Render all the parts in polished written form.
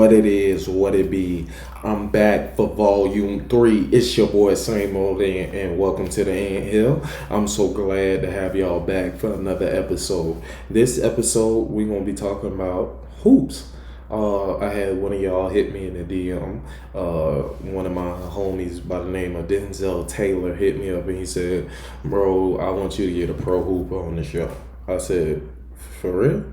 what it is, what it be. I'm back for volume 3. It's your boy Same Old and welcome to the Ant Hill. I'm so glad to have y'all back for another episode. This episode, we're going to be talking about hoops. I had one of y'all hit me in the DM. One of my homies by the name of Denzel Taylor hit me up and he said, "Bro, I want you to get a pro hooper on the show." I said, "For real?"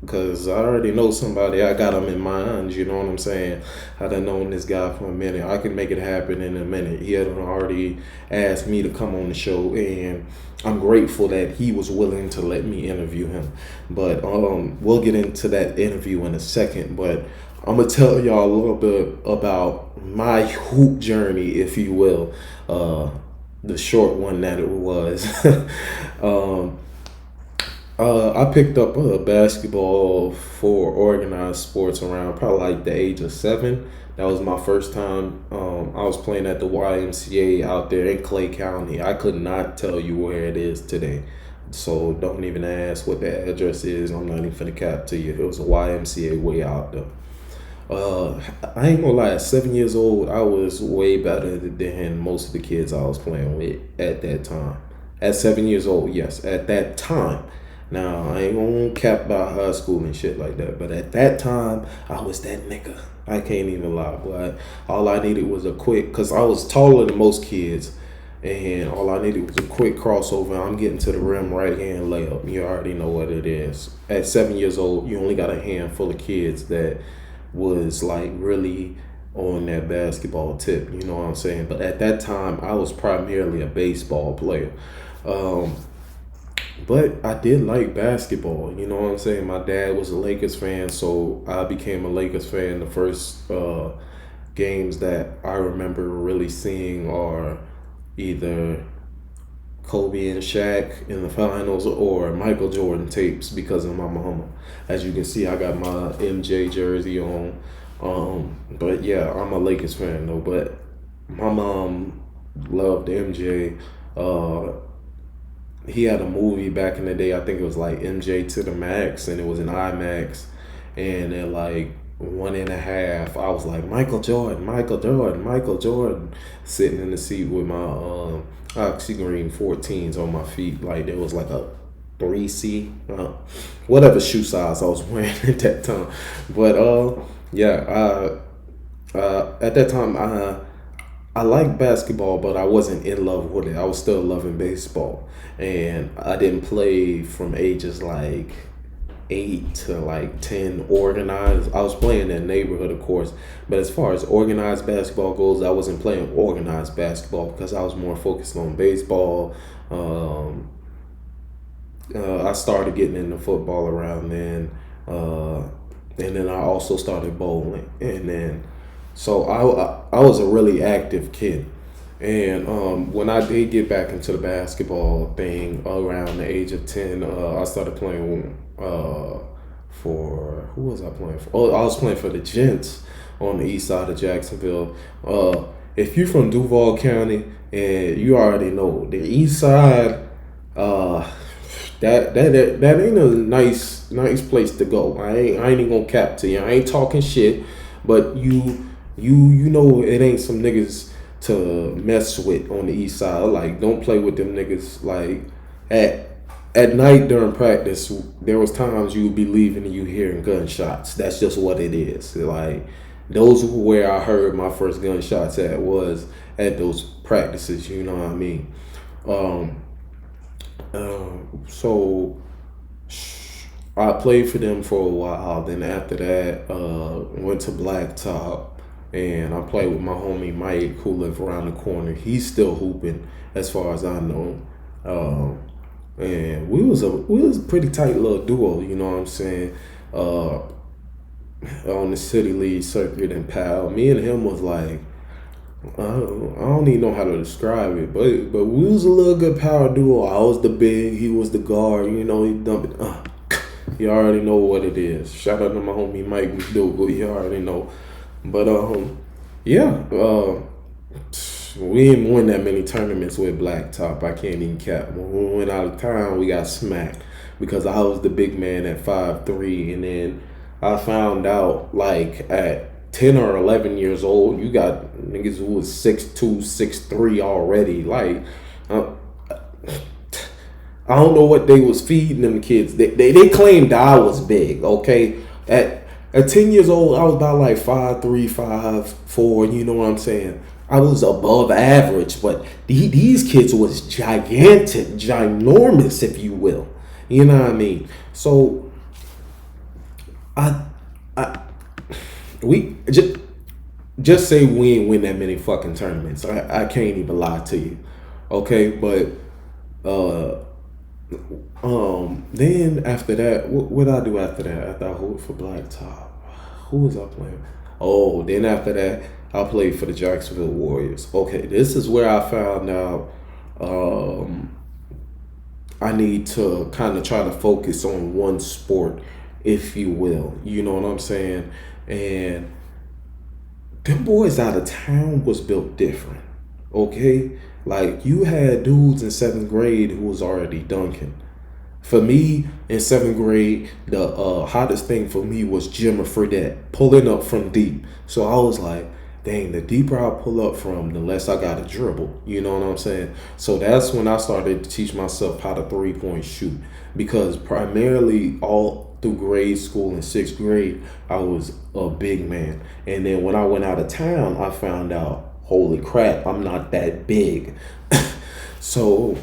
Because I already know somebody. I got him in mind, you know what I'm saying? I done known this guy for a minute. I can make it happen in a minute. He had already asked me to come on the show, and I'm grateful that he was willing to let me interview him. But we'll get into that interview in a second. But I'm going to tell y'all a little bit about my hoop journey, if you will. The short one that it was. I picked up basketball for organized sports around probably like the age of 7. That was my first time. I was playing at the YMCA out there in Clay County. I could not tell you where it is today. So don't even ask what the address is. I'm not even finna cap to you. It was a YMCA way out there. I ain't gonna lie, at 7 years old, I was way better than most of the kids I was playing with at that time. At 7 years old, yes, at that time. Now, I ain't gonna cap about high school and shit like that, but at that time, I was that nigga. I can't even lie, but all I needed was a quick, because I was taller than most kids, and all I needed was a quick crossover. I'm getting to the rim, right hand layup. You already know what it is. At 7 years old, you only got a handful of kids that was like really on that basketball tip, you know what I'm saying? But at that time, I was primarily a baseball player. But I did like basketball, you know what I'm saying? My dad was a Lakers fan, so I became a Lakers fan. The first games that I remember really seeing are either Kobe and Shaq in the finals or Michael Jordan tapes because of my mama. As you can see, I got my MJ jersey on. But yeah, I'm a Lakers fan though. But my mom loved MJ. He had a movie back in the day. I think it was like MJ to the Max, and it was an IMAX. And at like 1.5, I was like, Michael Jordan, Michael Jordan, Michael Jordan, sitting in the seat with my Oxy Green 14s on my feet. Like there was like a 3C, whatever shoe size I was wearing at that time. But yeah, at that time I liked basketball, but I wasn't in love with it. I was still loving baseball. And I didn't play from ages like 8 to like 10 organized. I was playing in the neighborhood, of course. But as far as organized basketball goes, I wasn't playing organized basketball because I was more focused on baseball. I started getting into football around then. And then I also started bowling. And then so I was a really active kid, and when I did get back into the basketball thing around the age of 10, I started playing for who was I playing for? Oh, I was playing for the Gents on the east side of Jacksonville. If you're from Duval County, and you already know the east side, that ain't a nice place to go. I ain't even gonna cap to you. I ain't talking shit, but you know it ain't some niggas to mess with on the east side. Like, don't play with them niggas. Like at night during practice, there was times you would be leaving and you hearing gunshots. That's just what it is. Like, those were where I heard my first gunshots at, was at those practices. You know what I mean? So I played for them for a while. Then after that, went to Blacktop, and I played with my homie Mike, who lived around the corner. He's still hooping, as far as I know. And we was a pretty tight little duo. You know what I'm saying? On the city league circuit and pal, me and him was like, I don't even know how to describe it, but we was a little good power duo. I was the big, he was the guard. You know, he dump it. You already know what it is. Shout out to my homie Mike McDougal. You already know. But yeah, we didn't win that many tournaments with Blacktop. I can't even cap. When we went out of town, we got smacked because I was the big man at 5'3", and then I found out like at 10 or 11 years old, you got niggas who was 6'2", 6'3" already. Like, uh, I don't know what they was feeding them kids. They claimed I was big. Okay, at 10 years old, I was about like 5'3", 5'4". You know what I'm saying? I was above average, but these kids was gigantic, ginormous, if you will. You know what I mean? So I, I we just say we ain't win that many fucking tournaments. I can't even lie to you. Okay, but uh then after that, what did I do after that? After I hooped for Blacktop, who was I playing? Oh, then after that, I played for the Jacksonville Warriors. Okay, this is where I found out um, I need to kind of try to focus on one sport, if you will. You know what I'm saying? And them boys out of town was built different. Okay, like you had dudes in seventh grade who was already dunking. For me, in seventh grade, the hottest thing for me was Jimmer Fredette pulling up from deep. So I was like, dang, the deeper I pull up from, the less I got to dribble. You know what I'm saying? So that's when I started to teach myself how to 3-point shoot. Because primarily all through grade school in sixth grade, I was a big man. And then when I went out of town, I found out, holy crap, I'm not that big. So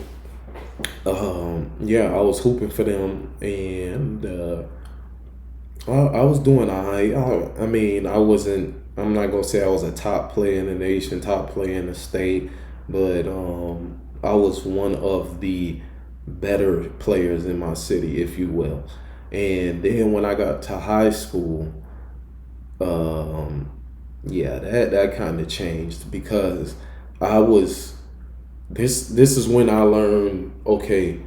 yeah, I was hooping for them, and I was doing alright. I mean, I wasn't. I'm not gonna say I was a top player in the nation, top player in the state, but I was one of the better players in my city, if you will. And then when I got to high school, um, yeah, that kind of changed because I was this is when I learned, okay,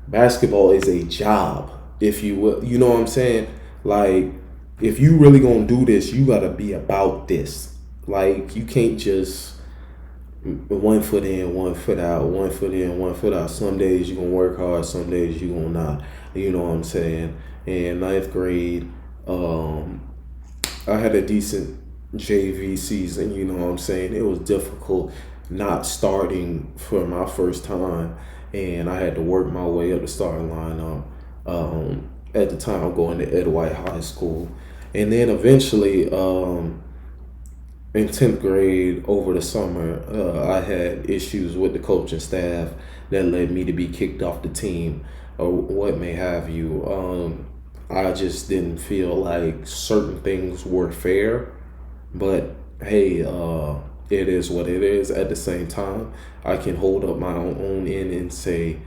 basketball is a job, if you will. You know what I'm saying? Like, if you really gonna do this, you gotta be about this. Like, you can't just one foot in, one foot out, one foot in, one foot out. Some days you gonna work hard, some days you gonna not. You know what I'm saying? In ninth grade, um, I had a decent JV season, you know what I'm saying? It was difficult not starting for my first time, and I had to work my way up the starting lineup. At the time, going to Ed White High School. And then eventually, in 10th grade over the summer, I had issues with the coaching staff that led me to be kicked off the team or what may have you. I just didn't feel like certain things were fair, but hey, it is what it is. At the same time, I can hold up my own end and say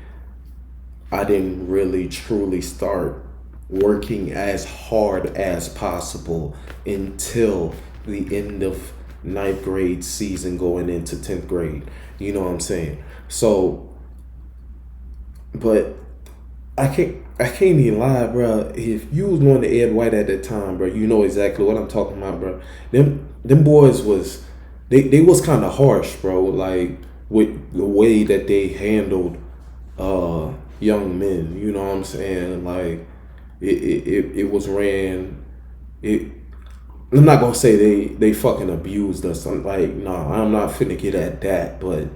I didn't really truly start working as hard as possible until the end of ninth grade season going into 10th grade. You know what I'm saying? So, but I can't even lie, bro. If you was going to Ed White at that time, bro, you know exactly what I'm talking about, bro. Them boys was they was kind of harsh, bro. Like with the way that they handled young men. You know what I'm saying? Like it was ran. It. I'm not gonna say they fucking abused us. I'm like, nah, I'm not finna get at that, but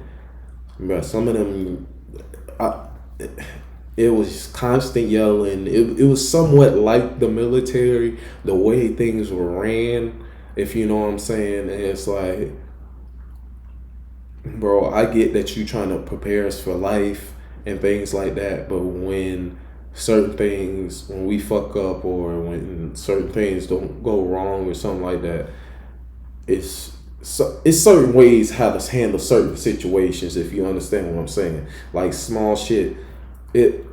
bro, some of them, I, it was constant yelling. It was somewhat like the military, the way things were ran, if you know what I'm saying. And it's like, bro, I get that you trying to prepare us for life and things like that, but when certain things, when we fuck up or when certain things don't go wrong or something like that, it's certain ways how to handle certain situations, if you understand what I'm saying. Like small shit, it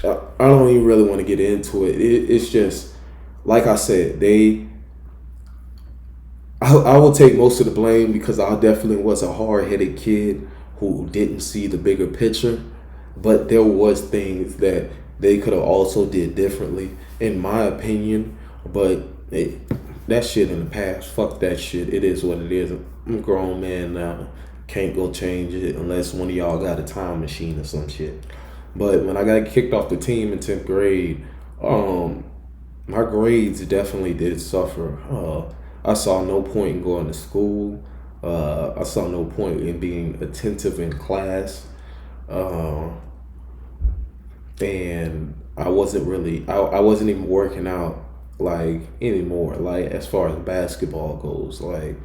I don't even really want to get into it. It's just like I said, I will take most of the blame because I definitely was a hard-headed kid who didn't see the bigger picture. But there was things that they could have also did differently, in my opinion. But that shit in the past, fuck that shit. It is what it is. I'm a grown man now. Can't go change it unless one of y'all got a time machine or some shit. But when I got kicked off the team in 10th grade, My grades definitely did suffer. I saw no point in going to school. I saw no point in being attentive in class. Uh, and I wasn't even working out like anymore. Like as far as basketball goes, like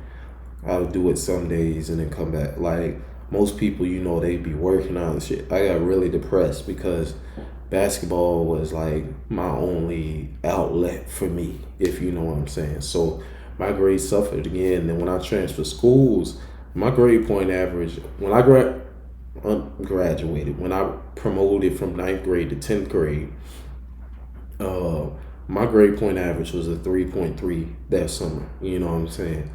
I would do it some days and then come back. Like most people, they be working out and shit. I got really depressed because basketball was like my only outlet for me, if you know what I'm saying. So my grades suffered again. And when I transferred schools, my grade point average when I graduated, when I promoted from ninth grade to 10th grade, uh, my grade point average was a 3.3 that summer. You know what I'm saying?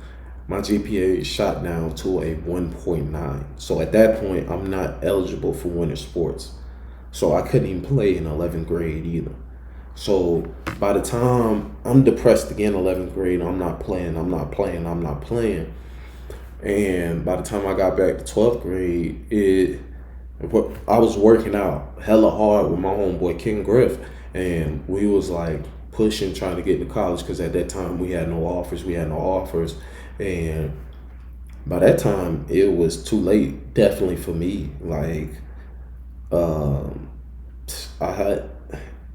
My GPA shot down to a 1.9. So at that point, I'm not eligible for winter sports. So I couldn't even play in 11th grade either. So by the time I'm depressed again, 11th grade, I'm not playing, I'm not playing, I'm not playing. And by the time I got back to 12th grade, I was working out hella hard with my homeboy King Griff, and we was like pushing, trying to get to college because at that time we had no offers. We had no offers, and by that time it was too late. Definitely for me, like um, I had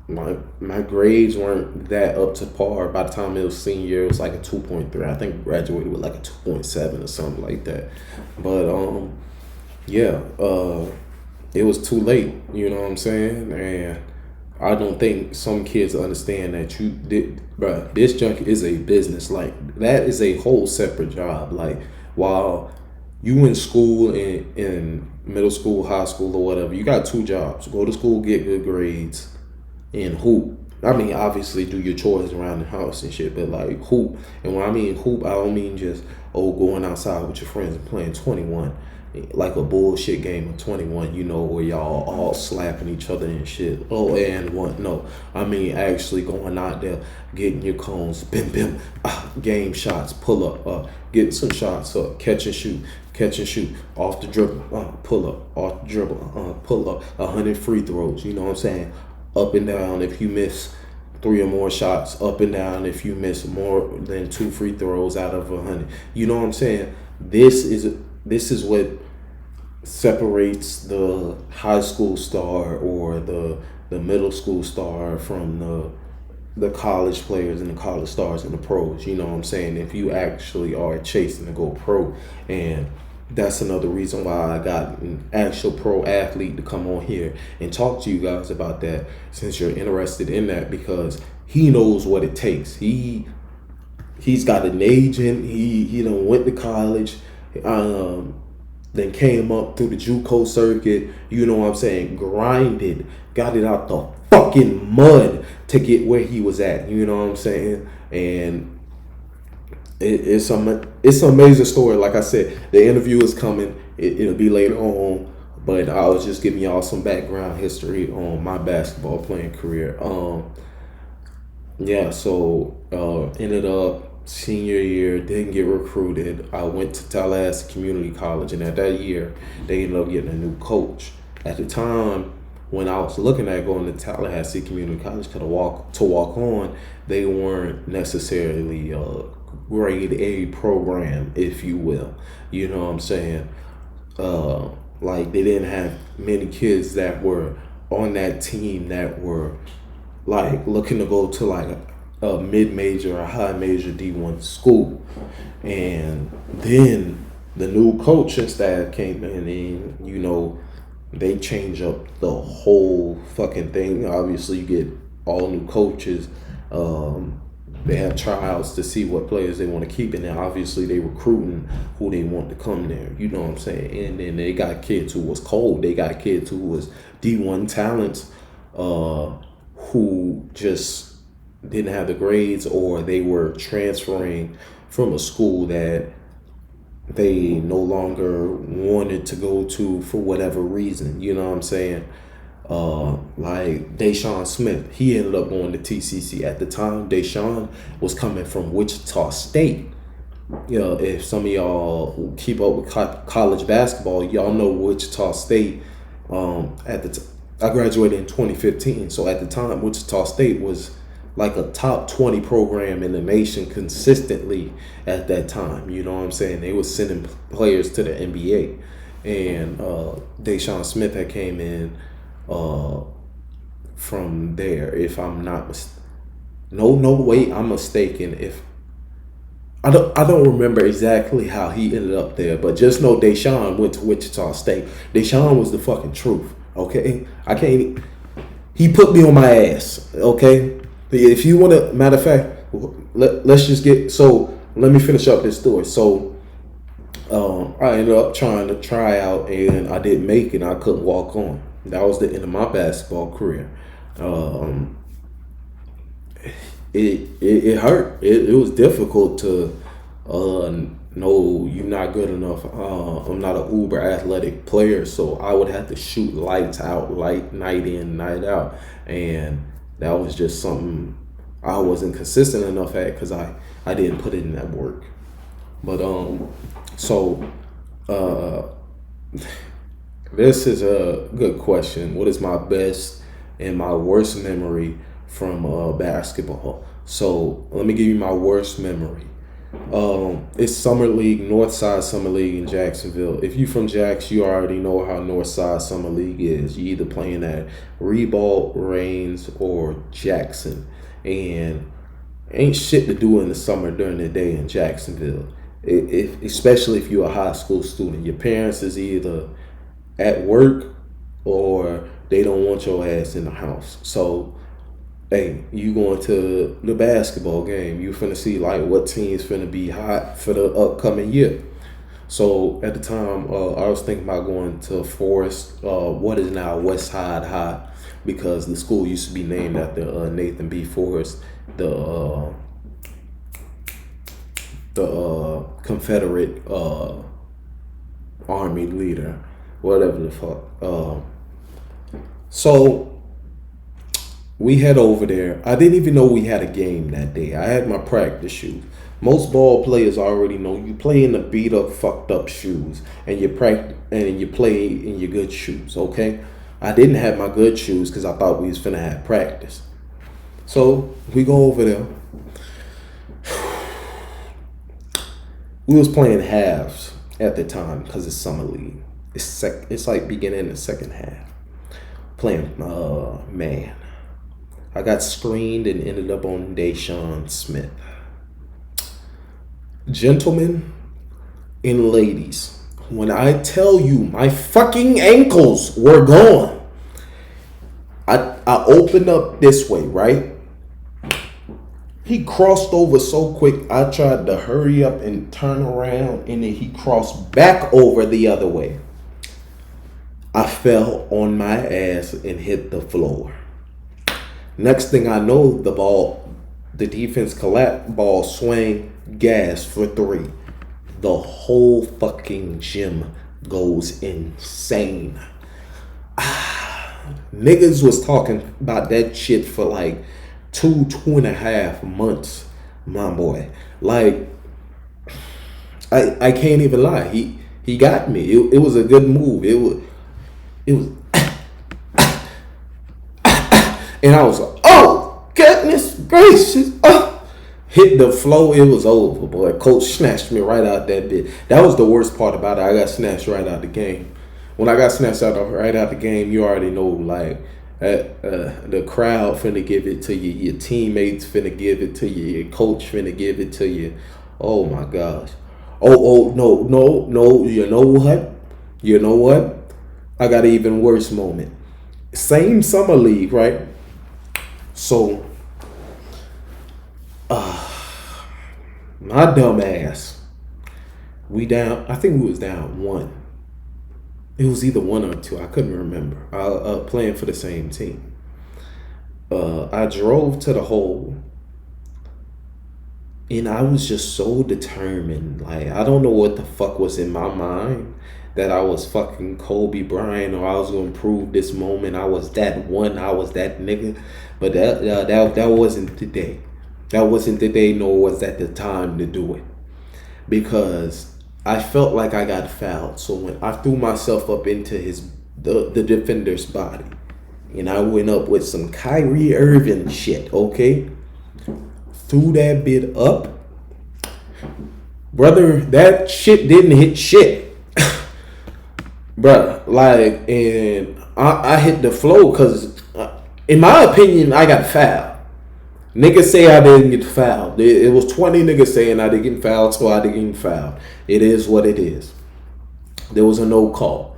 my grades weren't that up to par. By the time it was senior year, it was like a 2.3. I think I graduated with like a 2.7 or something like that. But yeah, it was too late. You know what I'm saying? And I don't think some kids understand that you did, bruh. This junk is a business. Like that is a whole separate job. Like while you in school in middle school, high school, or whatever, you got two jobs: go to school, get good grades, and hoop. I mean, obviously do your chores around the house and shit, but like hoop. And when I mean hoop, I don't mean just going outside with your friends and playing 21, like a bullshit game of 21. Where y'all all slapping each other and shit. Oh, and one. No, I mean actually going out there, getting your cones, bim bim, game shots, pull up, getting some shots up, catch and shoot, off the dribble, pull up, off the dribble, pull up, 100 free throws. You know what I'm saying? Up and down if you miss three or more shots, up and down if you miss more than two free throws out of 100. You know what I'm saying? This is what separates the high school star or the middle school star from the college players and the college stars and the pros. You know what I'm saying? If you actually are chasing to go pro. And that's another reason why I got an actual pro athlete to come on here and talk to you guys about that, since you're interested in that, because he knows what it takes. He's got an agent. He done went to college, then came up through the JUCO circuit. You know what I'm saying? Grinded, got it out the fucking mud to get where he was at. You know what I'm saying? And it's an amazing story. Like I said, the interview is coming. It'll be later on, but I was just giving y'all some background history on my basketball playing career. Yeah, so ended up senior year, didn't get recruited. I went to Tallahassee Community College, and at that year, they ended up getting a new coach. At the time, when I was looking at going to Tallahassee Community College to walk on, they weren't necessarily grade A program, if you will. You know what I'm saying? Like they didn't have many kids that were on that team that were like looking to go to like a mid-major or high major D1 school. And then the new coaching staff came in, and they change up the whole fucking thing. Obviously you get all new coaches. They have tryouts to see what players they want to keep, and then obviously they recruiting who they want to come there. You know what I'm saying? And then they got kids who was cold. They got kids who was D1 talents, who just didn't have the grades, or they were transferring from a school that they no longer wanted to go to for whatever reason. You know what I'm saying? Like Deshaun Smith, he ended up going to TCC. At the time, Deshaun was coming from Wichita State. If some of y'all keep up with college basketball, y'all know Wichita State. I graduated in 2015, so at the time, Wichita State was like a top 20 program in the nation consistently at that time. You know what I'm saying? They was sending players to the NBA. And Deshaun Smith had came in uh, from there, if I'm not no wait, I'm mistaken. If I don't remember exactly how he ended up there, but just know Deshaun went to Wichita State. Deshaun was the fucking truth. Okay, I can't. He put me on my ass. Okay, if you want to, matter of fact, let's just get. So let me finish up this story. So I ended up trying to try out, and I didn't make it. I couldn't walk on. That was the end of my basketball career. Um, it hurt. It was difficult to no, you're not good enough. I'm not an uber athletic player, so I would have to shoot lights out, light night in, night out, and that was just something I wasn't consistent enough at because I didn't put in that work. But so uh, this is a good question. What is my best and my worst memory from basketball? So let me give you my worst memory. It's Summer League, Northside Summer League in Jacksonville. If you from Jax, you already know how Northside Summer League is. You either playing at Ribault, Rains, or Jackson, and ain't shit to do in the summer during the day in Jacksonville. Especially if you're a high school student, your parents is either at work or they don't want your ass in the house. So hey, you going to the basketball game, you finna see like what team's finna be hot for the upcoming year. So at the time, I was thinking about going to Forest, what is now West Side High, because the school used to be named after Nathan B. Forrest, the Confederate Army leader, whatever the fuck. So we head over there. I didn't even know we had a game that day. I had my practice shoes. Most ball players already know you play in the beat up, fucked up shoes, and you play in your good shoes. Okay, I didn't have my good shoes because I thought we was finna have practice. So we go over there. We was playing halves at the time because it's summer league. It's like beginning the second half. Playing man. I got screened and ended up on Deshaun Smith. Gentlemen and ladies, when I tell you my fucking ankles were gone, I opened up this way, right? He crossed over so quick, I tried to hurry up and turn around, and then he crossed back over the other way. I fell on my ass and hit the floor. Next thing I know, the defense collapsed, ball swing, gas for three. The whole fucking gym goes insane. Niggas was talking about that shit for like two and a half months, my boy. Like, I can't even lie. He got me. It was a good move. It was and I was like, oh, goodness gracious. Oh. Hit the floor, it was over, boy. Coach snatched me right out that bit. That was the worst part about it. I got snatched right out the game. When I got snatched right out the game, you already know, like, the crowd finna give it to you. Your teammates finna give it to you. Your coach finna give it to you. Oh, my gosh. Oh, no. You know what? I got an even worse moment. Same summer league, right? So, my dumb ass, I think we was down one. It was either one or two. I couldn't remember. Playing for the same team. I drove to the hole, and I was just so determined. Like, I don't know what the fuck was in my mind, that I was fucking Kobe Bryant, or I was gonna prove this moment I was that one, I was that nigga. But that wasn't the day. That wasn't the day, nor was that the time to do it, because I felt like I got fouled. So when I threw myself up into the defender's body, and I went up with some Kyrie Irving shit, okay? threw that bit up, brother. That shit didn't hit shit, bruh. Like, and I hit the flow because, in my opinion, I got fouled. Niggas say I didn't get fouled. It was 20 niggas saying I didn't get fouled, so I didn't get fouled. It is what it is. There was a no call.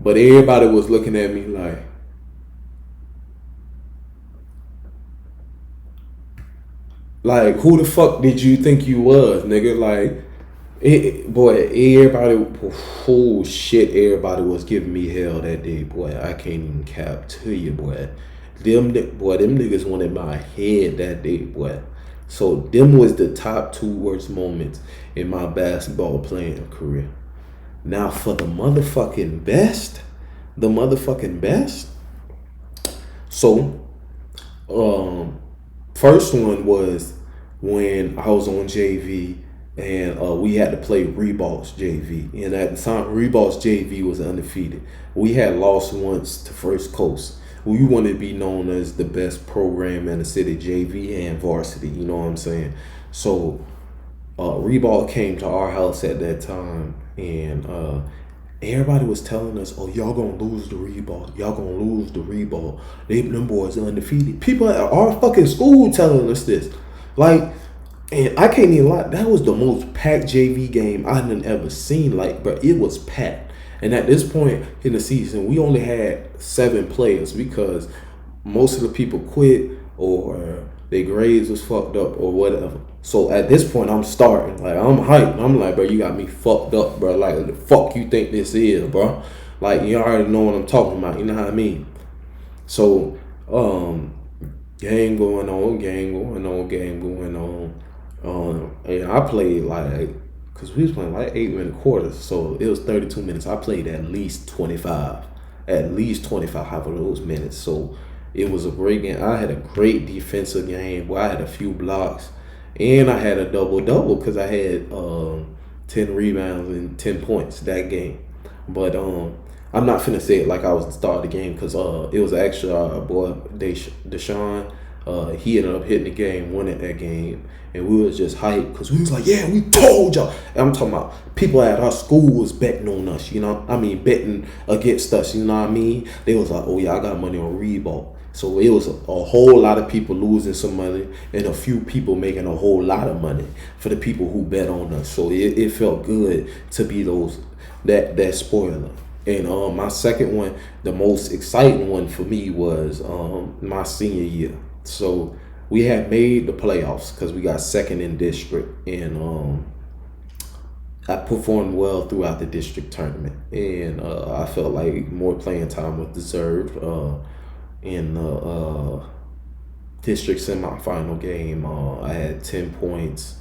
But everybody was looking at me like who the fuck did you think you was, nigga? Like, boy, everybody, oh shit, everybody was giving me hell that day, boy. I can't even cap to you, boy. Them niggas wanted my head that day, boy. So them was the top two worst moments in my basketball playing career. Now for the motherfucking best. So, first one was when I was on JV and we had to play Reeboks JV. And at the time, Reeboks JV was undefeated. We had lost once to First Coast. We wanted to be known as the best program in the city, JV and varsity. You know what I'm saying? So Reebok came to our house at that time, and everybody was telling us, "Oh, y'all gonna lose the Reebok. Y'all gonna lose the Reebok. Them boys are undefeated." People at our fucking school telling us this, like, and I can't even lie. That was the most packed JV game I done ever seen. Like, but it was packed. And at this point in the season, we only had 7 players because most of the people quit or their grades was fucked up or whatever. So at this point, I'm starting. Like, I'm hyped. I'm like, bro, you got me fucked up, bro. Like, the fuck you think this is, bro? Like, you already know what I'm talking about. You know what I mean? So, game going on, game going on. And I played like, because we was playing like 8-minute quarters, so it was 32 minutes. I played at least 25 of those minutes. So it was a great game. I had a great defensive game where I had a few blocks, and I had a double because I had 10 rebounds and 10 points that game. But I'm not finna say it like I was the star of the game because it was actually our boy Deshaun. He ended up hitting the game, winning that game. And we was just hyped because we was like, yeah, we told y'all. And I'm talking about people at our school was betting on us, you know? I mean, betting against us, you know what I mean? They was like, oh, yeah, I got money on Reebok. So it was a whole lot of people losing some money and a few people making a whole lot of money for the people who bet on us. So it felt good to be that spoiler. And my second one, the most exciting one for me was my senior year. So we had made the playoffs because we got second in district, and I performed well throughout the district tournament, and I felt like more playing time was deserved. In the district semifinal game, I had 10 points,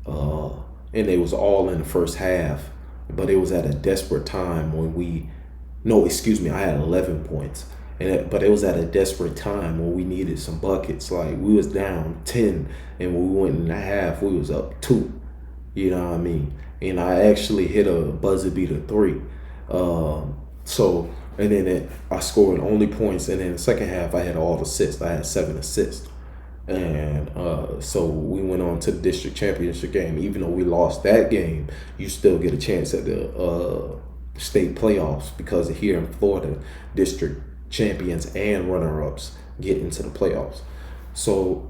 and it was all in the first half, but it was at a desperate time I had 11 points. But it was at a desperate time when we needed some buckets. Like, we was down 10, and when we went in the half, we was up 2. You know what I mean? And I actually hit a buzzer beater 3. And then I scored only points. And in the second half, I had all assists. I had 7 assists. And so we went on to the district championship game. Even though we lost that game, you still get a chance at the state playoffs because here in Florida, district champions and runner-ups get into the playoffs. So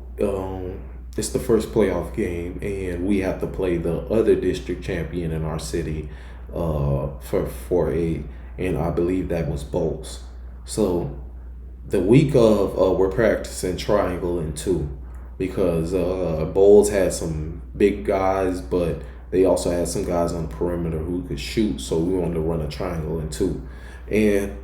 it's the first playoff game, and we have to play the other district champion in our city for 4A, and I believe that was Bowles. So the week of we're practicing triangle and 2 because Bowles had some big guys, but they also had some guys on the perimeter who could shoot, so we wanted to run a triangle and 2. And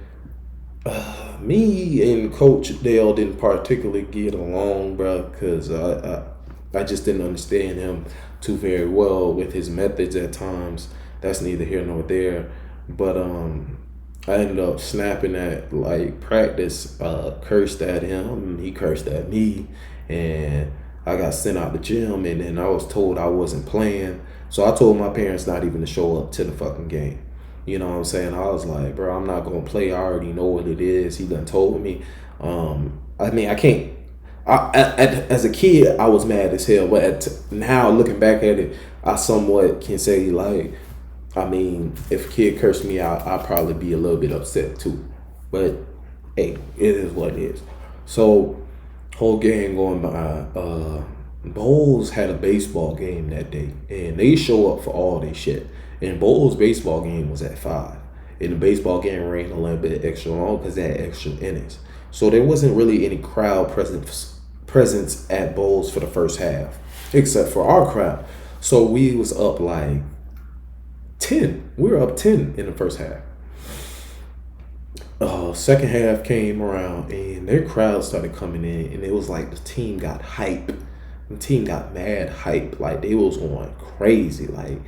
me and Coach Dale didn't particularly get along, bro, because I just didn't understand him too very well with his methods at times. That's neither here nor there. But I ended up snapping at like practice, cursed at him, he cursed at me, and I got sent out the gym, and then I was told I wasn't playing. So I told my parents not even to show up to the fucking game. You know what I'm saying? I was like, bro, I'm not going to play. I already know what it is. He done told me. I mean, I can't. As a kid, I was mad as hell, but now looking back at it, I somewhat can say like, I mean, if a kid cursed me out, I'd probably be a little bit upset too. But hey, it is what it is. So whole game going by. Bowles had a baseball game that day, and they show up for all this shit. And Bowles' baseball game was at 5, and the baseball game ran a little bit extra long because they had extra innings. So there wasn't really any crowd presence at Bowles for the first half, except for our crowd. So we was up like 10. We were up 10 in the first half. Second half came around and their crowd started coming in, and it was like the team got hype. The team got mad hype, like they was going crazy, like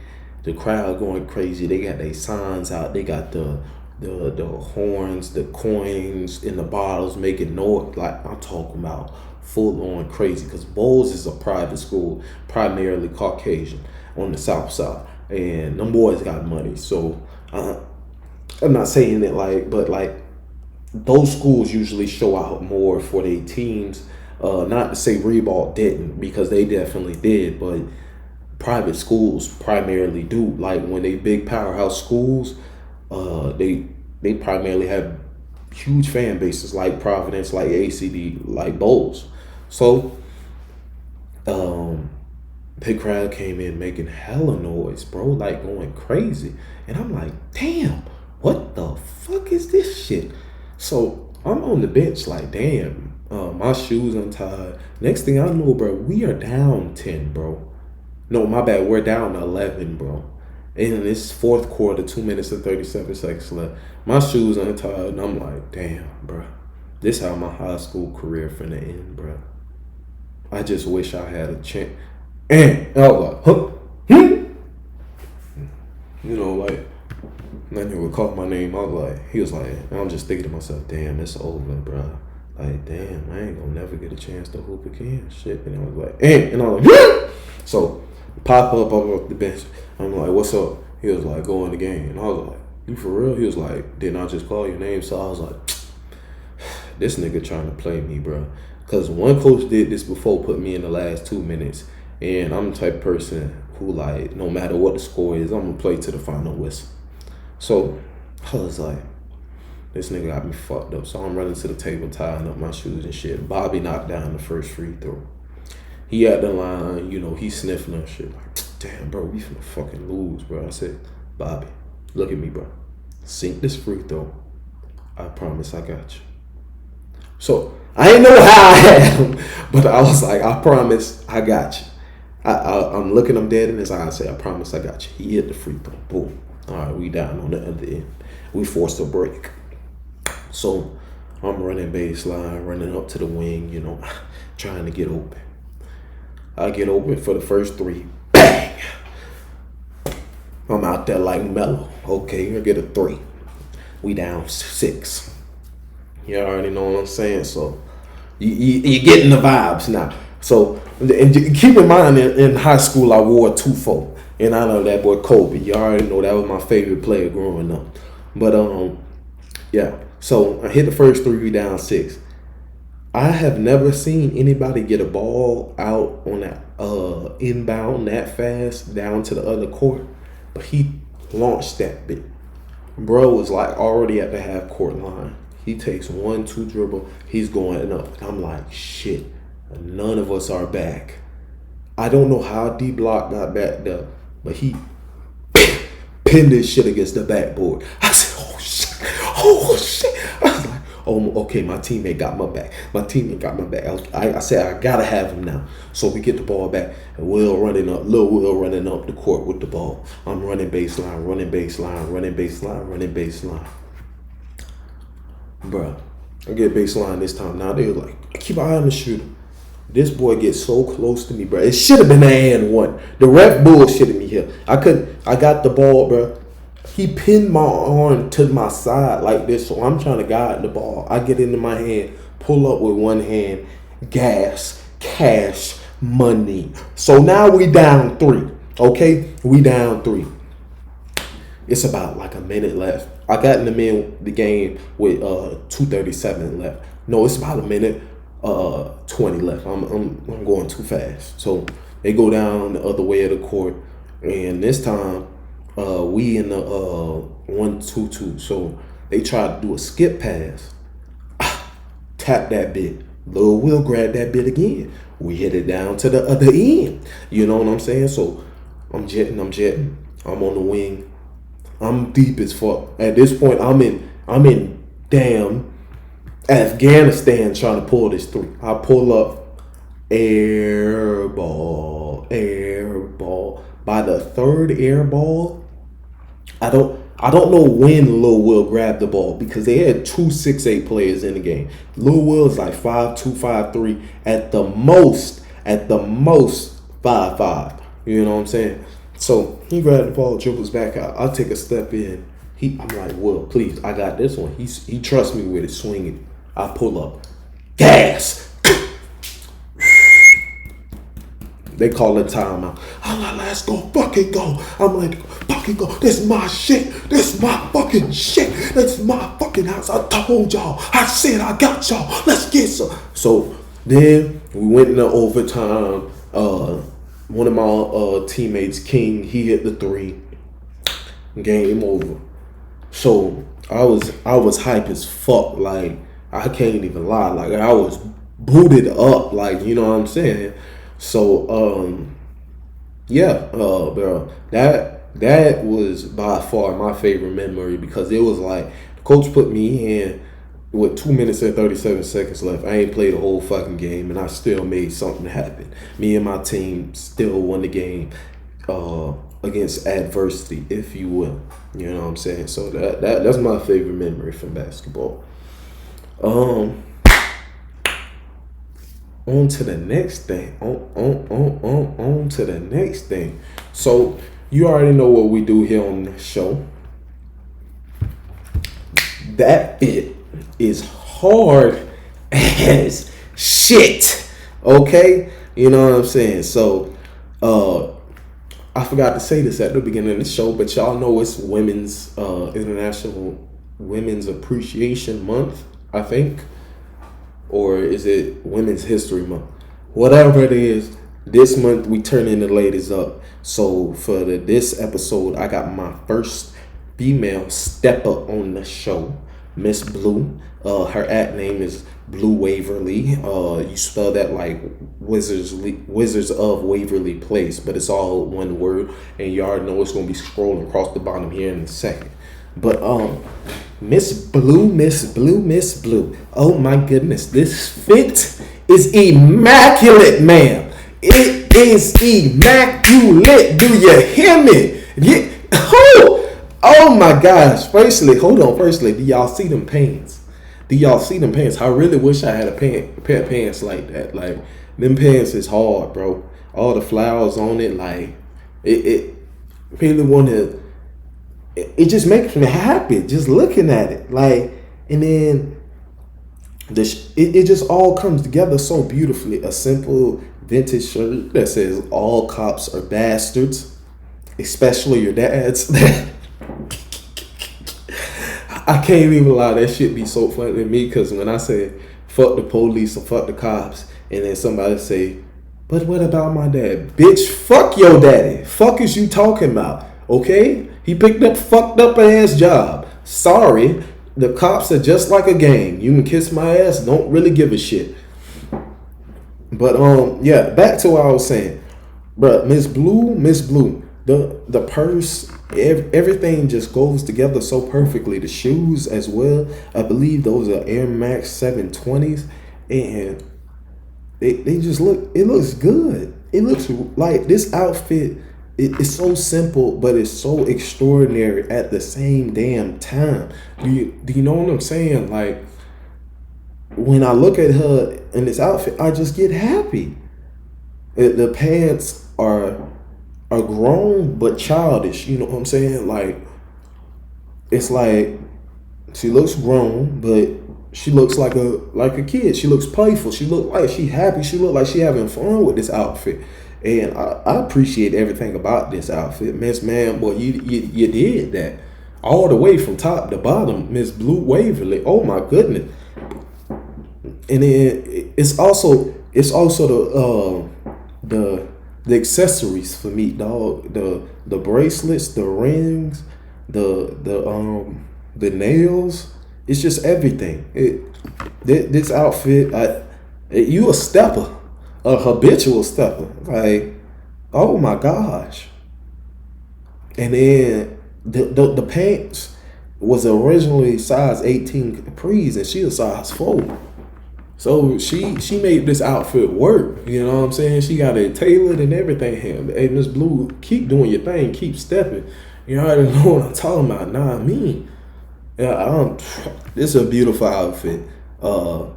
the crowd going crazy. They got their signs out, they got the horns, the coins in the bottles making noise. Like I'm talking about full on crazy, because Bowles is a private school, primarily Caucasian on the south side, and them boys got money. So I'm not saying it like, but like those schools usually show out more for their teams. Not to say Reebok didn't, because they definitely did, but private schools primarily do. Like when they big powerhouse schools, they primarily have huge fan bases, like Providence, like ACD, like Bowles. So big crowd came in making hella noise, bro, like going crazy. And I'm like, damn, what the fuck is this shit? So I'm on the bench like, damn, my shoes untied. Next thing I know, bro, we are down 10, bro. No, my bad, we're down 11, bro. And it's fourth quarter, 2 minutes and 37 seconds left. My shoes untied, and I'm like, damn, bro. This how my high school career finna end, bro. I just wish I had a chance. And I was like, huh? You know, like, that nigga would call my name. I was like, he was like, and I'm just thinking to myself, damn, it's over, bro. Like, damn, I ain't gonna never get a chance to hoop again. Shit. And I was like, and I was like, yeah! So, pop up off the bench. I'm like, what's up? He was like, go in the game. And I was like, you for real? He was like, didn't I just call your name? So I was like, this nigga trying to play me, bro. Because one coach did this before, put me in the last 2 minutes. And I'm the type of person who, like, no matter what the score is, I'm going to play to the final whistle. So I was like, this nigga got me fucked up. So I'm running to the table, tying up my shoes and shit. Bobby knocked down the first free throw. He at the line, you know, he sniffing and shit. Like, damn, bro, we finna fucking lose, bro. I said, Bobby, look at me, bro. Sink this free throw. I promise I got you. So I ain't know how I had him, but I was like, I promise I got you. I'm looking him dead in his eye. I say, I promise I got you. He hit the free throw. Boom. All right, we down on the other end. We forced a break. So I'm running baseline, running up to the wing, you know, trying to get open. I get open for the first three. Bang! I'm out there like mellow. Okay, I get a 3. We down 6. You already know what I'm saying? So you're getting the vibes now. So, and keep in mind, in high school, I wore a 2-4. And I know that boy Kobe. You already know that was my favorite player growing up. But, yeah. So, I hit the first 3, we down 6. I have never seen anybody get a ball out on that inbound that fast down to the other court. But he launched that bit. Bro was like already at the half court line. He takes 1-2 dribble. He's going up. And I'm like, shit. None of us are back. I don't know how D-Block got backed up, but he pinned this shit against the backboard. I said, oh shit. Oh shit. I was like, oh, okay, my teammate got my back. I said, I gotta have him now. So we get the ball back, and Lil Will running up the court with the ball. I'm running baseline. Bruh, I get baseline this time. Now they're like, keep an eye on the shooter. This boy gets so close to me, bro. It should have been an and one. The ref bullshitted me here. I got the ball, bro. He pinned my arm to my side like this, so I'm trying to guide the ball. I get into my hand, pull up with one hand, gas, cash, money. So now we down 3, okay? We down 3. It's about like a minute left. I got in the game with 2:37 left. No, it's about a minute. 20 left. I'm going too fast. So they go down the other way of the court, and this time we in the 1-2-2. So they try to do a skip pass, tap that bit. Lil Will grab that bit again. We hit it down to the other end. You know what I'm saying? So I'm jetting. I'm on the wing. I'm deep as fuck. At this point, I'm in damn Afghanistan trying to pull this three. I pull up, air ball, air ball. By the third air ball, I don't know when Lil Will grabbed the ball because they had two 6'8" players in the game. Lil Will is like 5'2", 5'3", at the most 5'5". You know what I'm saying? So he grabbed the ball, dribbles back out. I take a step in. I'm like, Will, please, I got this one. He trusts me with it, swinging. I pull up, gas. They call it timeout. I'm like, let's go, fucking go. I'm like, fucking go. This is my shit. This is my fucking shit. This is my fucking house. I told y'all. I said I got y'all. Let's get some. So then we went into overtime. One of my teammates, King, he hit the three. Game over. So I was hype as fuck. Like, I can't even lie. Like, I was booted up. Like, you know what I'm saying? So, bro, that was by far my favorite memory because it was like the coach put me in with 2 minutes and 37 seconds left. I ain't played the whole fucking game, and I still made something happen. Me and my team still won the game against adversity, if you will. You know what I'm saying? So that's my favorite memory from basketball. On to the next thing. On to the next thing. So you already know what we do here on the show. That fit is hard as shit. Okay? You know what I'm saying? So I forgot to say this at the beginning of the show, but y'all know it's Women's International Women's Appreciation Month, I think. Or is it Women's History Month? Whatever it is, this month we turning the ladies up. So for this episode, I got my first female stepper on the show, Miss Blue. Her at name is Blue Waverly. You spell that like Wizards of Waverly Place, but it's all one word. And you already know it's gonna be scrolling across the bottom here in a second. But Miss Blue. Oh my goodness, this fit is immaculate, ma'am. It is immaculate. Do you hear me? Yeah. Oh my gosh. Firstly, do y'all see them pants? I really wish I had a pair of pants like that. Like, them pants is hard, bro. All the flowers on it, like it really want to. It just makes me happy just looking at it. Like, and then it just all comes together so beautifully. A simple vintage shirt that says all cops are bastards, especially your dads. I can't even lie, that shit be so funny to me because when I say fuck the police or fuck the cops, and then somebody say, but what about my dad? Bitch, fuck your daddy. Fuck is you talking about? Okay? He picked up fucked up ass job. Sorry, the cops are just like a gang. You can kiss my ass, don't really give a shit. But yeah, back to what I was saying. Bruh, Miss Blue, the purse, everything just goes together so perfectly. The shoes as well. I believe those are Air Max 720s, and they just it looks good. It looks like this outfit. It's so simple, but it's so extraordinary at the same damn time. Do you know what I'm saying? Like, when I look at her in this outfit, I just get happy. The pants are grown but childish. You know what I'm saying? Like, it's like she looks grown, but she looks like a kid. She looks playful. She look like she happy. She look like she having fun with this outfit. And I appreciate everything about this outfit. Miss Man, boy, you did that. All the way from top to bottom, Miss Blue Waverly. Oh my goodness. And then it's also the the accessories for me, dog. The bracelets, the rings, the nails. It's just everything. This outfit, you a stepper, a habitual stepper. Like, oh my gosh. And then the pants was originally size 18 capris, and she a size 4. So she made this outfit work. You know what I'm saying? She got it tailored and everything. Hey, Miss Blue, keep doing your thing, keep stepping. You already know what I'm talking about. Nah, I mean, yeah, this is a beautiful outfit. So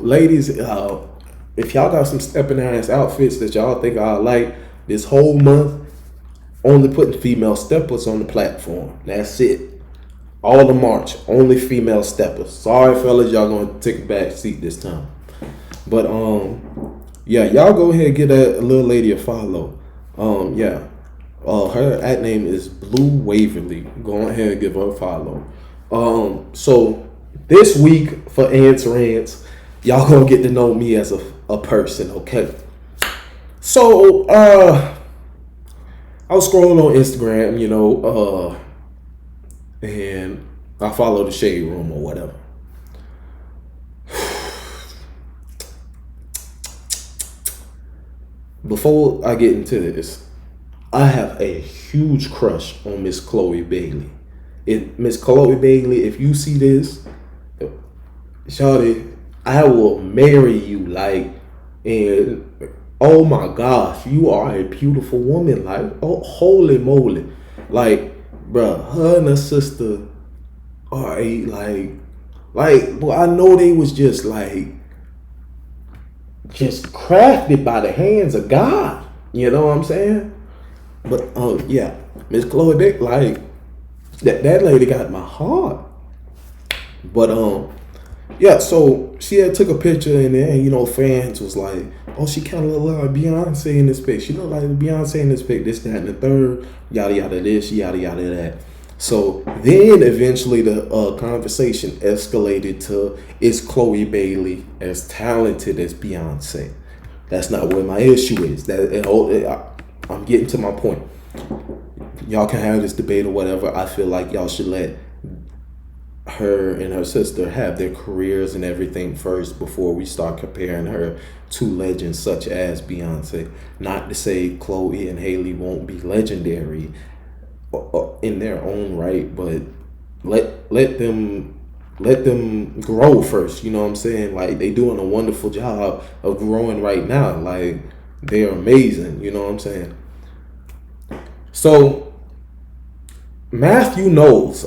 ladies, if y'all got some stepping ass outfits that y'all think I like this whole month, only putting female steppers on the platform. That's it. All the March, only female steppers. Sorry, fellas, y'all gonna take a back seat this time. But yeah, y'all go ahead and get a little lady a follow. Yeah, her at name is Blue Waverly. Go ahead and give her a follow. So this week for Ants Rants, y'all gonna get to know me as a person, okay? So I was scrolling on Instagram, and I follow the Shade Room or whatever. Before I get into this, I have a huge crush on Miss Chloe Bailey. Miss Chloe Bailey, if you see this, shawty, I will marry you. Like, and oh my gosh, you are a beautiful woman. Like, oh, holy moly. Like, bruh, her and her sister are well, I know they was just crafted by the hands of God. You know what I'm saying? But yeah, Miss Chloe Dick, like that lady got my heart. But yeah, so she had took a picture and then fans was like, oh, she kind of look like Beyonce in this pic. She look like Beyonce in this pic. This, that, and the third. Yada yada this, yada yada that. So then eventually the conversation escalated to, is Chloe Bailey as talented as Beyonce? That's not where my issue is. I'm getting to my point. Y'all can have this debate or whatever. I feel like y'all should let her and her sister have their careers and everything first before we start comparing her to legends such as Beyonce. Not to say Chloe and Hailey won't be legendary in their own right, but let them grow first. You know what I'm saying? Like, they doing a wonderful job of growing right now. Like, they're amazing. You know what I'm saying? So Matthew Knowles,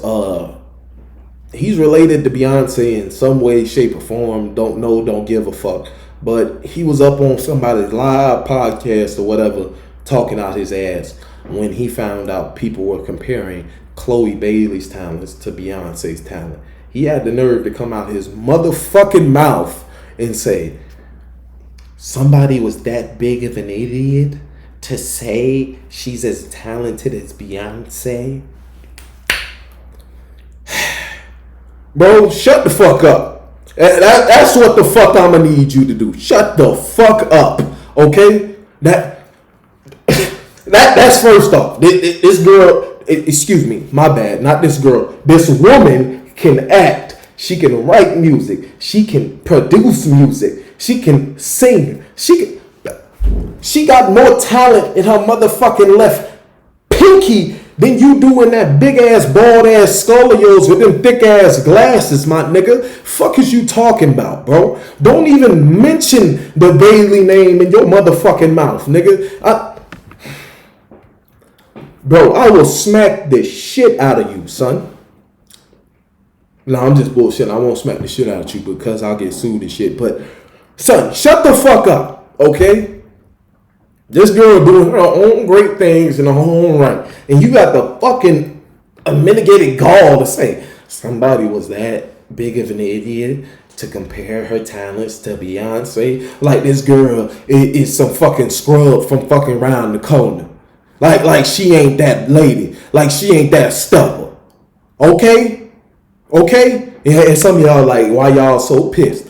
he's related to Beyonce in some way, shape, or form. Don't know, don't give a fuck. But he was up on somebody's live podcast or whatever, talking out his ass when he found out people were comparing Chloe Bailey's talents to Beyonce's talent. He had the nerve to come out his motherfucking mouth and say, somebody was that big of an idiot to say she's as talented as Beyonce? Bro, shut the fuck up. That's what the fuck I'm gonna need you to do. Shut the fuck up, okay? That's first off. This girl, excuse me, my bad, not this girl. This woman can act. She can write music. She can produce music. She can sing. She got more talent in her motherfucking left pinky than you do in that big ass bald ass skull of yours with them thick ass glasses, my nigga. Fuck is you talking about, bro? Don't even mention the Bailey name in your motherfucking mouth, nigga. Bro, I will smack the shit out of you, son. No, I'm just bullshit. I won't smack the shit out of you because I'll get sued and shit. But, son, shut the fuck up, okay? This girl doing her own great things in her own right. And you got the fucking unmitigated gall to say somebody was that big of an idiot to compare her talents to Beyonce. Like this girl is some fucking scrub from fucking round the corner. Like she ain't that lady. Like she ain't that stubborn. Okay? And some of y'all like, why y'all so pissed?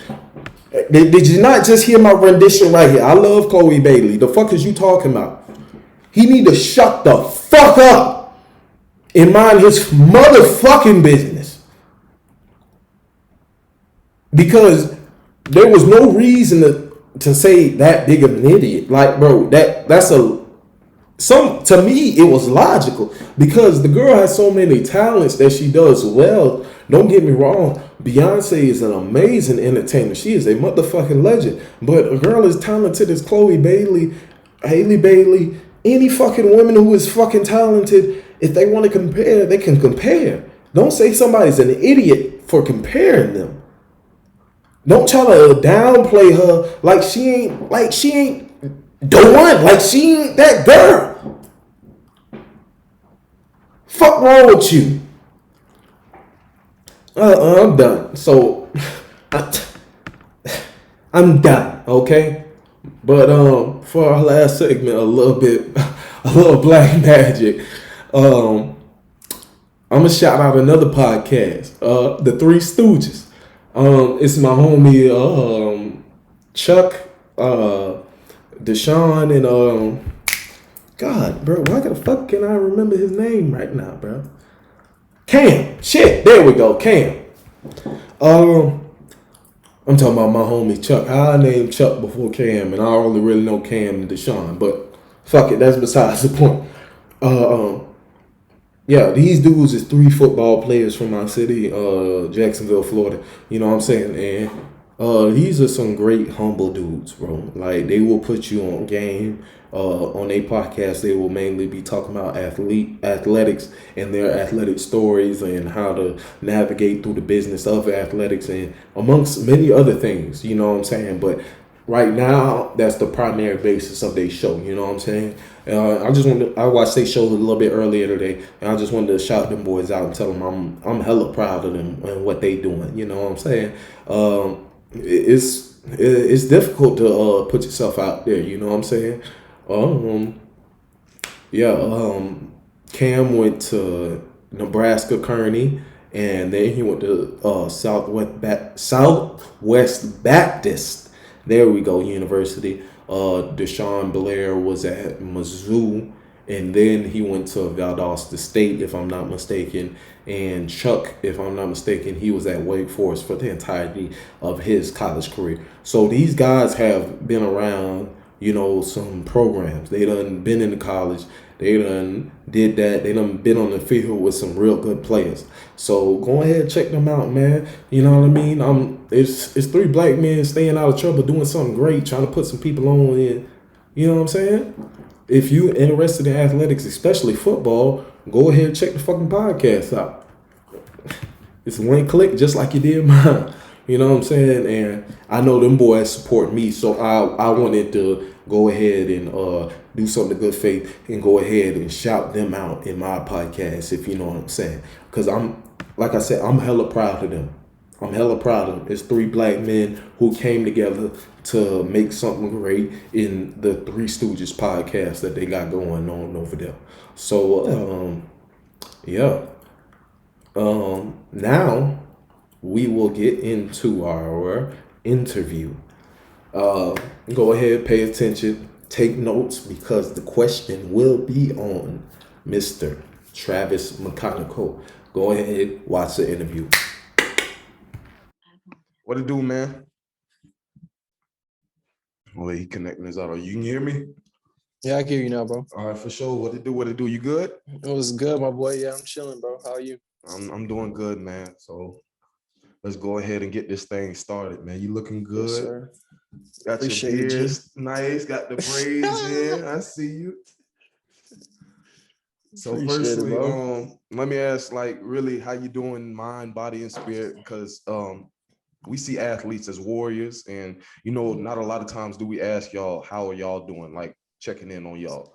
Did you not just hear my rendition right here? I love Chloe Bailey. The fuck is you talking about? He need to shut the fuck up and mind his motherfucking business. Because there was no reason to say that big of an idiot. Like, bro, that's a some to me it was logical because the girl has so many talents that she does well. Don't get me wrong, Beyonce is an amazing entertainer. She is a motherfucking legend. But a girl as talented as Chloe Bailey, Haley Bailey, any fucking woman who is fucking talented, if they want to compare, they can compare. Don't say somebody's an idiot for comparing them. Don't try to downplay her like she ain't doing like she ain't that girl. Fuck wrong with you? I'm done. So I'm done. Okay. But for our last segment, a little black magic. I'm gonna shout out another podcast, the Three Stooges. It's my homie Chuck, Deshaun, and God, bro, why the fuck can I remember his name right now, bro? Cam. Shit, there we go, Cam. I'm talking about my homie Chuck. I named Chuck before Cam, and I only really know Cam and Deshaun, but fuck it, that's besides the point. Yeah, these dudes is three football players from my city, Jacksonville, Florida. You know what I'm saying? And these are some great humble dudes, bro. Like they will put you on game. On a podcast, they will mainly be talking about athletics and their athletic stories and how to navigate through the business of athletics and amongst many other things. You know what I'm saying? But right now, that's the primary basis of their show. You know what I'm saying? I watched their show a little bit earlier today, and I just wanted to shout them boys out and tell them I'm hella proud of them and what they doing. You know what I'm saying? It's difficult to put yourself out there. You know what I'm saying? Yeah. Cam went to Nebraska Kearney, and then he went to Southwest Baptist. There we go, University. Deshaun Blair was at Mizzou, and then he went to Valdosta State, if I'm not mistaken. And Chuck, if I'm not mistaken, he was at Wake Forest for the entirety of his college career. So these guys have been around, you know, some programs. They done been in the college. They done did that. They done been on the field with some real good players. So go ahead and check them out, man. You know what I mean? It's three black men staying out of trouble, doing something great, trying to put some people on in. You know what I'm saying? If you interested in athletics, especially football, go ahead and check the fucking podcast out. It's one click, just like you did mine. You know what I'm saying? And I know them boys support me, so I wanted to go ahead and do something of good faith and go ahead and shout them out in my podcast, if you know what I'm saying. Because like I said, I'm hella proud of them. I'm hella proud of them. It's three black men who came together to make something great in the Three Stooges podcast that they got going on over there. So, yeah. Now we will get into our interview. Go ahead, pay attention, take notes because the question will be on Mr. Travis McConical. Go ahead, watch the interview. What it do, man? Oh, he connecting his auto. You can hear me? Yeah, I can hear you now, bro. All right, for sure. What it do? What it do? You good? It was good, my boy. Yeah, I'm chilling, bro. How are you? I'm doing good, man. So let's go ahead and get this thing started, man. You looking good? Yes, sir. Got Appreciate your it, G. beard nice. Got the braids in. I see you. So Appreciate it, firstly, bro. let me ask, like, really, how you doing, mind, body, and spirit? Because we see athletes as warriors, and you know, not a lot of times do we ask y'all, how are y'all doing? Like checking in on y'all.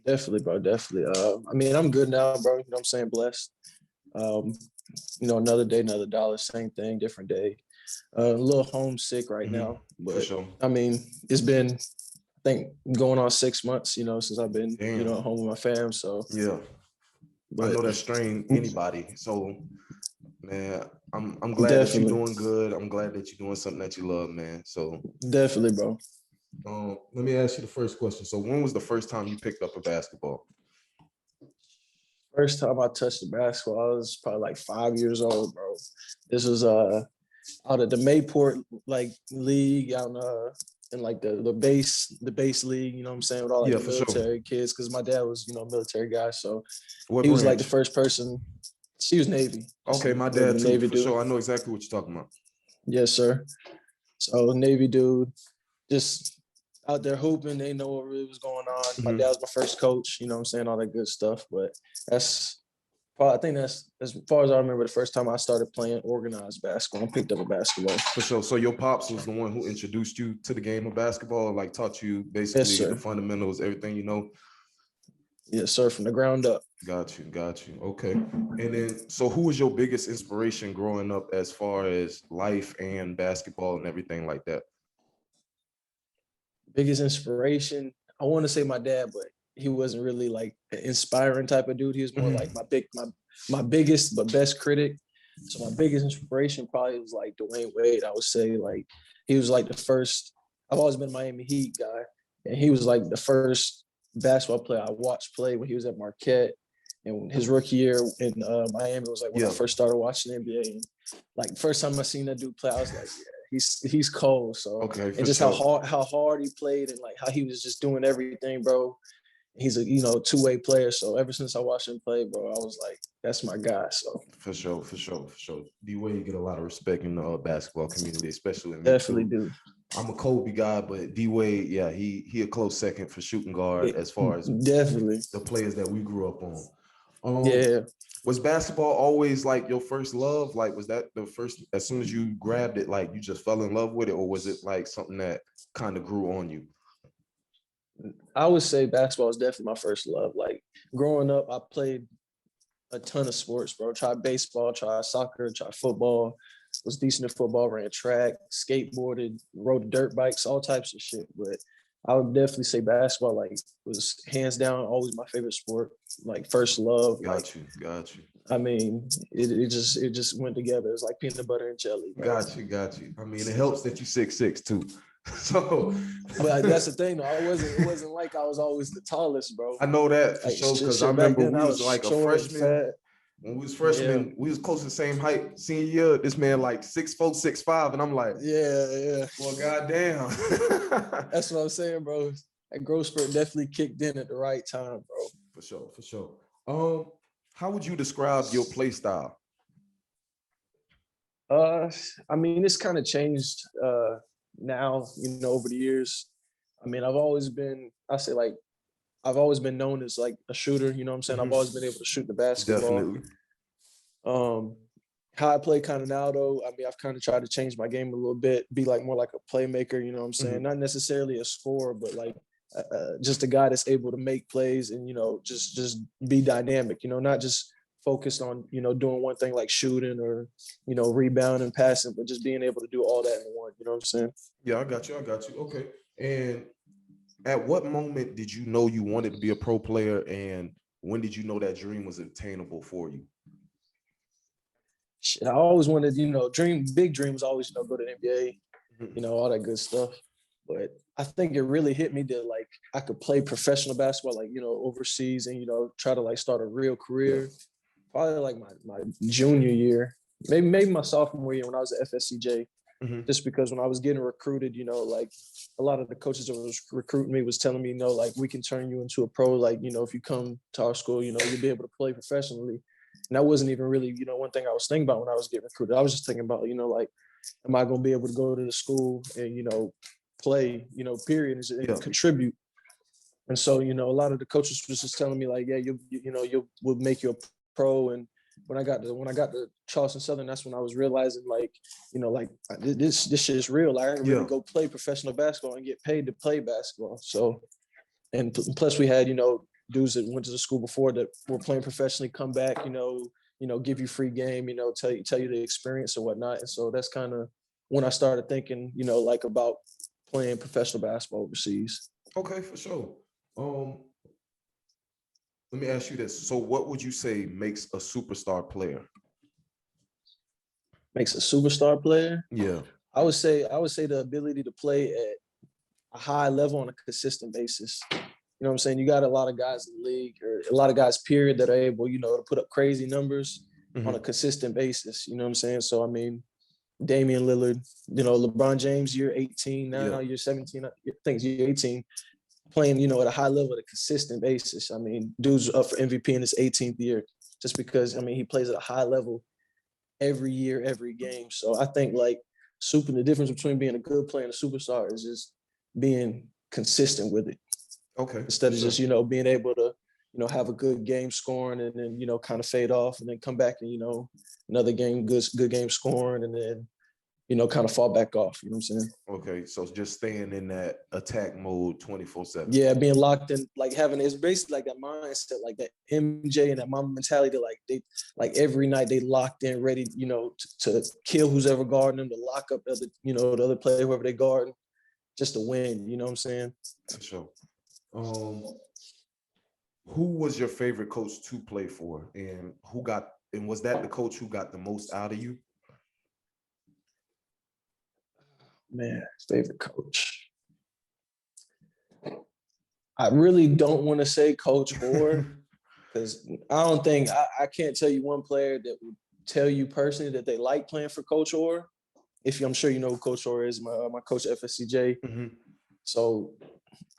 Definitely, bro. Definitely. I mean, I'm good now, bro. You know what I'm saying? Blessed. Um, you know, another day, another dollar, same thing, different day. A little homesick right now, For but sure. I mean, it's been, I think, going on 6 months, you know, since I've been, Damn. you know, at home with my fam. So Yeah. but I know that strain anybody. So man, I'm glad that you're Definitely. doing good. I'm glad that you're doing something that you love, man. So Definitely, bro. let me ask you the first question. So when was the first time you picked up a basketball? First time I touched the basketball, I was probably like 5 years old, bro. This was out of the Mayport like league out in like the base league, you know what I'm saying, with all like Yeah, the for sure. military kids, because my dad was, a military guy. So What he was like the branch? first person. She was Navy. Okay, my The dad too, Navy for dude. sure. I know exactly what you're talking about. Yes, sir. So Navy dude, just out there hooping, they know what really was going on. My Mhm. dad was my first coach, you know what I'm saying, all that good stuff. But that's I think that's as far as I remember the first time I started playing organized basketball and picked up a basketball. For sure. So your pops was the one who introduced you to the game of basketball, like taught you Yes, basically the sir. fundamentals, everything you know. Yes, sir. From the ground up. Got you, got you. Okay. And then, so who was your biggest inspiration growing up as far as life and basketball and everything like that? Biggest inspiration. I want to say my dad, but he wasn't really like an inspiring type of dude. He was more like Mhm. my biggest but best critic. So my biggest inspiration probably was like Dwayne Wade. I would say like he was like the first. I've always been a Miami Heat guy, and he was like the first basketball player I watched play when he was at Marquette. And his rookie year in Miami was like when I Yeah. first started watching the NBA. And like first time I seen that dude play, I was like, yeah, he's cold. So Okay, and for just sure. how hard he played and like how he was just doing everything, bro. He's a two-way player. So ever since I watched him play, bro, I was like, that's my guy. So For sure, for sure, for sure. D Wade get a lot of respect in the basketball community, especially in me definitely too. do. I'm a Kobe guy, but D Wade, yeah, he a close second for shooting guard It, as far as definitely. the players that we grew up on. Um, Yeah. was basketball always like your first love? Like, was that the first, as soon as you grabbed it, like you just fell in love with it, or was it like something that kind of grew on you? I would say basketball is definitely my first love. Like growing up, I played a ton of sports, bro. Tried baseball, tried soccer, tried football. Was decent at football, ran track, skateboarded, rode dirt bikes, all types of shit. But I would definitely say basketball, like, was hands down always my favorite sport. Like first love. Like, Got you, got you, I mean, it just went together. It's like peanut butter and jelly, bro. got you, got you. I mean, it helps that you 6'6" too. So But that's the thing, though. It wasn't like I was always the tallest, bro. I know that for Like sure because I shit. Back remember then, we I was was like a short and freshman. fat. When we was Yeah, freshmen, we was close to the same height. Senior year, this man like 6'4", 6'5", and I'm like, yeah. well, goddamn. That's what I'm saying, bro. That growth spurt definitely kicked in at the right time, bro. For sure, for sure. Um, how would you describe your play style? Uh, I mean, it's kind of changed now, over the years. I mean, I've always been known as like a shooter, you know what I'm saying? I've Mhm. always been able to shoot the basketball. Definitely. Um, how I play kind of now though, I mean, I've kind of tried to change my game a little bit, be like more like a playmaker, you know what I'm saying? Mhm. Not necessarily a scorer, but like just a guy that's able to make plays and just be dynamic, not just focused on doing one thing like shooting or rebounding, passing, but just being able to do all that in one. You know what I'm saying? Yeah, I got you. I got you. Okay. And at what moment did you know you wanted to be a pro player, and when did you know that dream was attainable for you? Shit, I always wanted, big dreams. Always, go to the NBA. Mhm. All that good stuff. But I think it really hit me that like I could play professional basketball, like overseas, and try to like start a real Yeah. career. Probably like my junior year, maybe my sophomore year when I was at FSCJ. Mhm. Just because when I was getting recruited, like a lot of the coaches that was recruiting me was telling me, like we can turn you into a pro. Like if you come to our school, you'll be able to play professionally. And that wasn't even really one thing I was thinking about when I was getting recruited. I was just thinking about like, am I going to be able to go to the school and play, period, and Yeah. contribute. And so, a lot of the coaches was just telling me like, yeah, we'll make you a pro. And when I got to Charleston Southern, that's when I was realizing like, like this shit is real. Like, I can really Yeah. go play professional basketball and get paid to play basketball. So, and plus we had, dudes that went to the school before that were playing professionally come back, give you free game, tell you the experience or whatnot. And so that's kind of when I started thinking, like about playing professional basketball overseas. Okay, for sure. Um, Let me ask you this. So what would you say makes a superstar player? makes a superstar player. Yeah. I would say the ability to play at a high level on a consistent basis. You know what I'm saying? You got a lot of guys in the league, or a lot of guys, period, that are able, to put up crazy numbers on a Hmm. consistent basis. You know what I'm saying? So I mean, Damian Lillard, LeBron James, you're 18 now, Yeah. you're 17, I think you're 18, playing, at a high level at a consistent basis. I mean, dude's up for MVP in his 18th year just because, I mean, he plays at a high level every year, every game. So I think like the difference between being a good player and a superstar is just being consistent with it Okay, for instead of sure. just, being able to, have a good game scoring and then, kind of fade off and then come back and, another game, good game scoring and then, kind of fall back off. You know what I'm saying? Okay, so just staying in that attack mode 24/7. Yeah, being locked in, like having it's basically like that mindset, like that MJ and that Mamba mentality. Like they, like every night they locked in, ready, to kill who's ever guarding them, to lock up the other player, whoever they guard, just to win. You know what I'm saying? For sure. Um, who was your favorite coach to play for, and was that the coach who got the most out of you? Man, favorite coach. I really don't want to say Coach Orr because I don't think I can't tell you one player that would tell you personally that they like playing for Coach Orr. If I'm sure you know who Coach Orr is, my coach at FSCJ. Hmm. So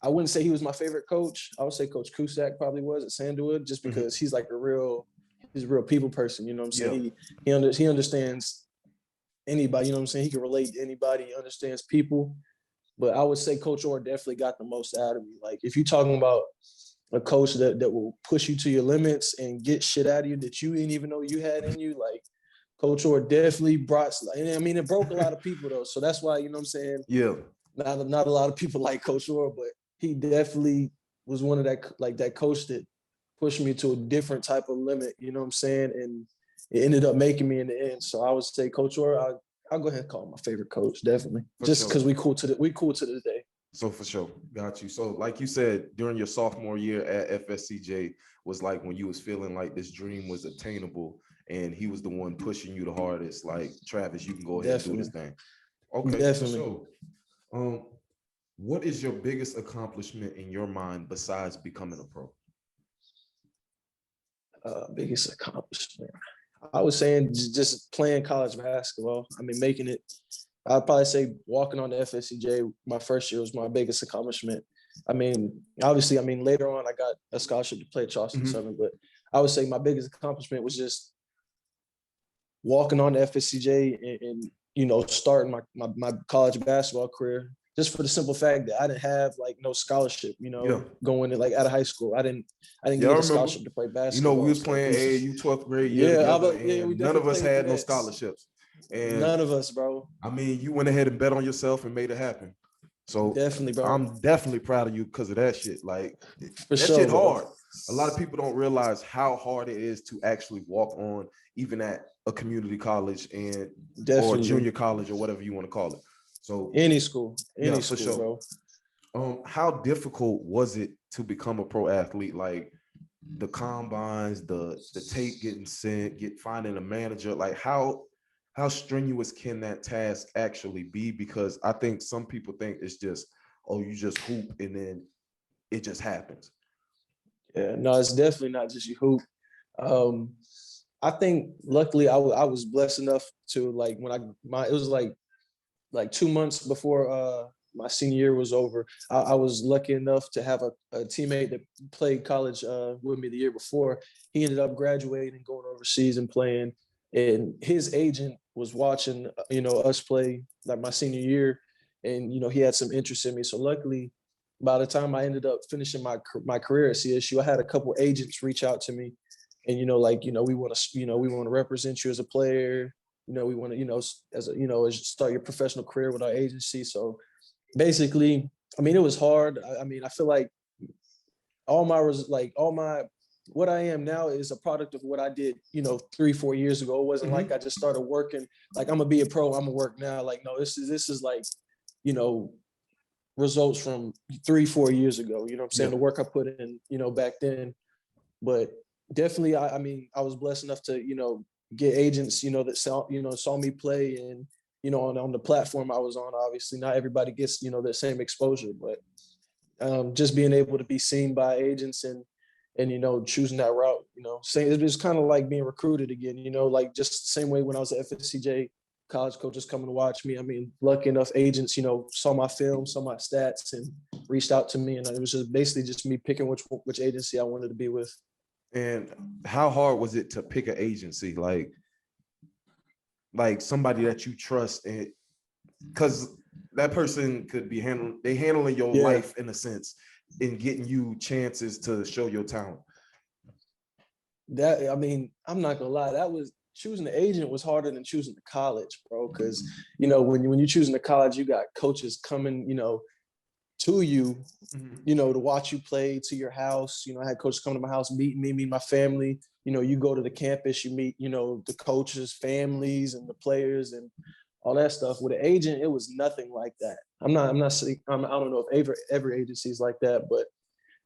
I wouldn't say he was my favorite coach. I would say Coach Cusack probably was at Sandwood, just Hmm. because he's a real people person. You know what I'm saying? Yeah, He understands anybody. You know what I'm saying? He can relate to anybody. He understands people. But I would say Coach Orr definitely got the most out of me. Like if you're talking about a coach that will push you to your limits and get shit out of you that you didn't even know you had in you, like Coach Orr definitely brought. And I mean, it broke a lot of people though, so that's why, you know what I'm saying. yeah, Not a lot of people like Coach Orr, but he definitely was one of that coach that pushed me to a different type of limit. You know what I'm saying, and it ended up making me in the end. So I would say Coach Orr. I'll go ahead and call him my favorite coach, definitely, for just sure. because we cool to this day. So for sure, got you. So like you said, during your sophomore year at FSCJ was like when you was feeling like this dream was attainable, and he was the one pushing you the hardest. Like Travis, you can go ahead and do this Definitely, thing. Okay, for definitely. sure. Um, what is your biggest accomplishment in your mind besides becoming a pro? Biggest accomplishment. I was saying just playing college basketball. I mean, making it. I'd probably say walking on the FSCJ my first year was my biggest accomplishment. I mean, obviously, I mean later on I got a scholarship to play at Charleston Hmm. Southern, but I would say my biggest accomplishment was just walking on the FSCJ and starting my college basketball career. Just for the simple fact that I didn't have like no scholarship, Yeah, going in like out of high school. I didn't yeah, I get a remember. scholarship to play We basketball. was So playing AAU 12th grade year yeah, together, yeah, we and none of definitely us played through had no that. scholarships. And None of us, bro. I mean, you went ahead and bet on yourself and made it happen. So Definitely, bro. I'm definitely proud of you because of that shit. Like For that sure, shit bro. hard. A lot of people don't realize how hard it is to actually walk on, even at a community college and or Definitely. junior college or whatever you want to call it. So yeah, Any for school, sure. bro. How difficult was it to become a pro athlete? Like the combines, the tape getting sent, finding a manager, like how strenuous can that task actually be? Because I think some people think it's just, oh, you just hoop and then it just happens. Yeah, no, it's definitely not just you hoop. Um, I think luckily I was blessed enough to like when it was like 2 months before my senior year was over. I was lucky enough to have a teammate that played college with me the year before. He ended up graduating, going overseas and playing. And his agent was watching, us play like my senior year, and he had some interest in me. So luckily, by the time I ended up finishing my career at CSU, I had a couple agents reach out to me, and we want to represent you as a player. We want to, as start your professional career with our agency. So basically, I mean, it was hard. I mean, I feel like all my what I am now is a product of what I did, 3-4 years ago. It wasn't like Mm-hmm. I just started working, like I'm gonna be a pro, I'm gonna work now. Like, no, this is like, you know, results from 3-4 years ago. You know what I'm saying? Yeah. The work I put in, back then. But definitely, I mean, I was blessed enough to, get agents, that saw me play, and on the platform I was on. Obviously, not everybody gets the same exposure, but just being able to be seen by agents and choosing that route, saying it was kind of like being recruited again, like just the same way when I was at FSCJ, college coaches coming to watch me. I mean, lucky enough, agents, saw my film, saw my stats, and reached out to me, and it was just basically just me picking which agency I wanted to be with. And how hard was it to pick an agency, like somebody that you trust, and because that person could be handling your life in a sense, in getting you chances to show your talent? That, I mean, I'm not gonna lie, that was choosing the agent was harder than choosing the college, bro. Because when you choosing the college, you got coaches coming, to you, to watch you play, to your house. I had coaches come to my house, meet my family. You go to the campus, you meet, the coaches, families, and the players, and all that stuff. With an agent, it was nothing like that. I'm not saying, I don't know if every agency is like that, but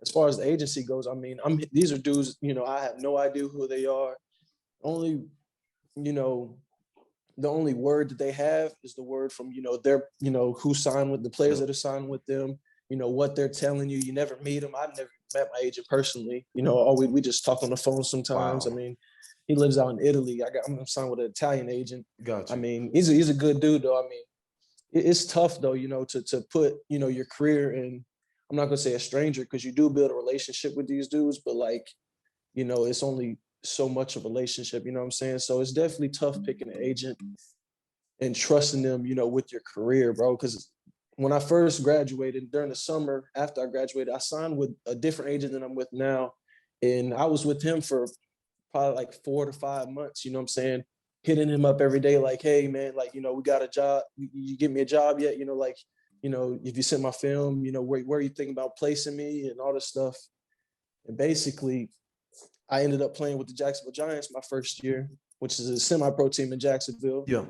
as far as the agency goes, I mean, these are dudes, I have no idea who they are. Only, the only word that they have is the word from, their, who signed with the players that are signed with them, what they're telling you. You never meet them. I've never met my agent personally. We just talk on the phone sometimes. Wow. I mean, he lives out in Italy. I'm signed with an Italian agent. Gotcha. I mean, he's a good dude though. I mean, it's tough though, to put, your career in, I'm not gonna say a stranger, because you do build a relationship with these dudes, but like, it's only so much of a relationship, you know what I'm saying? So it's definitely tough picking an agent and trusting them, with your career, bro. Because when I first graduated, during the summer after I graduated, I signed with a different agent than I'm with now. And I was with him for probably like 4 to 5 months, you know what I'm saying? Hitting him up every day, like, hey man, like, we got a job. You give me a job yet? Like, if you sent my film, where are you thinking about placing me and all this stuff? And basically, I ended up playing with the Jacksonville Giants my first year, which is a semi-pro team in Jacksonville. Yeah.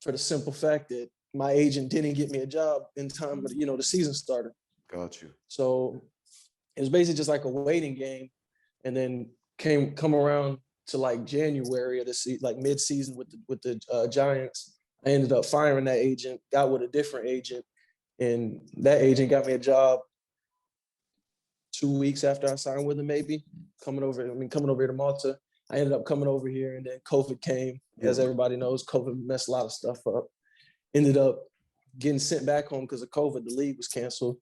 For the simple fact that my agent didn't get me a job in time, but the season started. Got you. So it was basically just like a waiting game, and then come around to like January of the like mid-season with the Giants. I ended up firing that agent, got with a different agent, and that agent got me a job 2 weeks after I signed with him, maybe coming over here to Malta. I ended up coming over here, and then COVID came. As everybody knows, COVID messed a lot of stuff up. Ended up getting sent back home because of COVID. The league was canceled.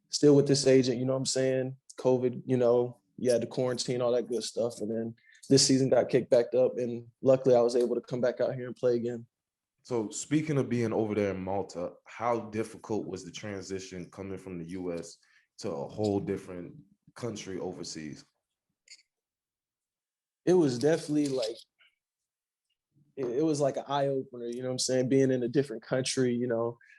Still with this agent, you know what I'm saying? COVID, you had the quarantine, all that good stuff. And then this season got kicked back up, and luckily I was able to come back out here and play again. So speaking of being over there in Malta, how difficult was the transition coming from the US to a whole different country overseas? It was definitely like, it was like an eye opener, you know what I'm saying? Being in a different country,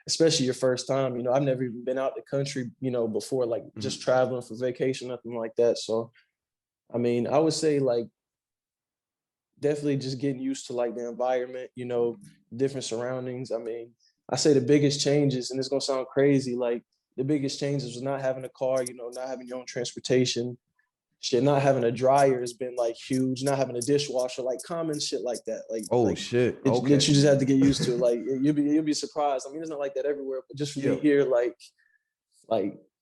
especially your first time, I've never even been out the country, before, like just traveling for vacation, nothing like that. So, I mean, I would say like definitely just getting used to like the environment, different surroundings. I mean, I say the biggest changes, and it's gonna sound crazy, like the biggest changes was not having a car, not having your own transportation. Shit, not having a dryer has been like huge. Not having a dishwasher, like common shit like that. Like Shit. that Okay. you just have to get used to. Like you'll be surprised. I mean, it's not like that everywhere, but just for me here, like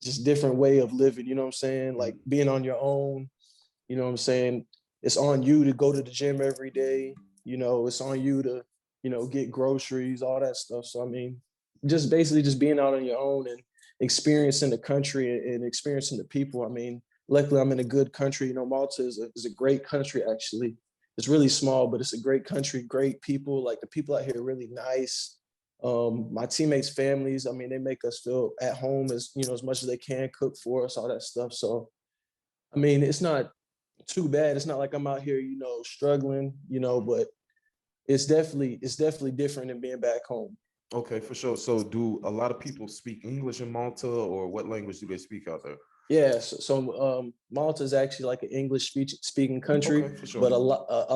just different way of living. You know what I'm saying? Like being on your own. You know what I'm saying? It's on you to go to the gym every day. It's on you to get groceries, all that stuff. So I mean, just basically just being out on your own and experiencing the country and experiencing the people. I mean, luckily I'm in a good country. Malta is a great country, actually. It's really small, but it's a great country, great people. Like the people out here are really nice. My teammates' families, I mean, they make us feel at home as much as they can, cook for us, all that stuff. So, I mean, it's not too bad. It's not like I'm out here, struggling, but it's definitely different than being back home. Okay, for sure. So do a lot of people speak English in Malta, or what language do they speak out there? Yeah, so Malta is actually like an English speaking country, Okay, for sure. but a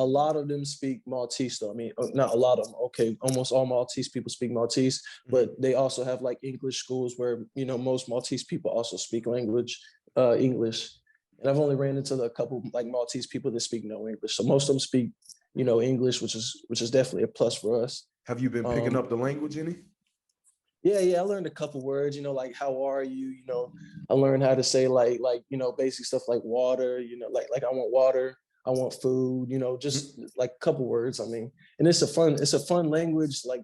lot of them speak Maltese though. I mean, not a lot of them. Okay, almost all Maltese people speak Maltese, but they also have like English schools where most Maltese people also speak English. And I've only ran into a couple like Maltese people that speak no English, so most of them speak English, which is definitely a plus for us. Have you been picking up the language any? Yeah, I learned a couple words, like how are you? I learned how to say basic stuff like water, like I want water, I want food, just like a couple words. I mean, and it's a fun language. Like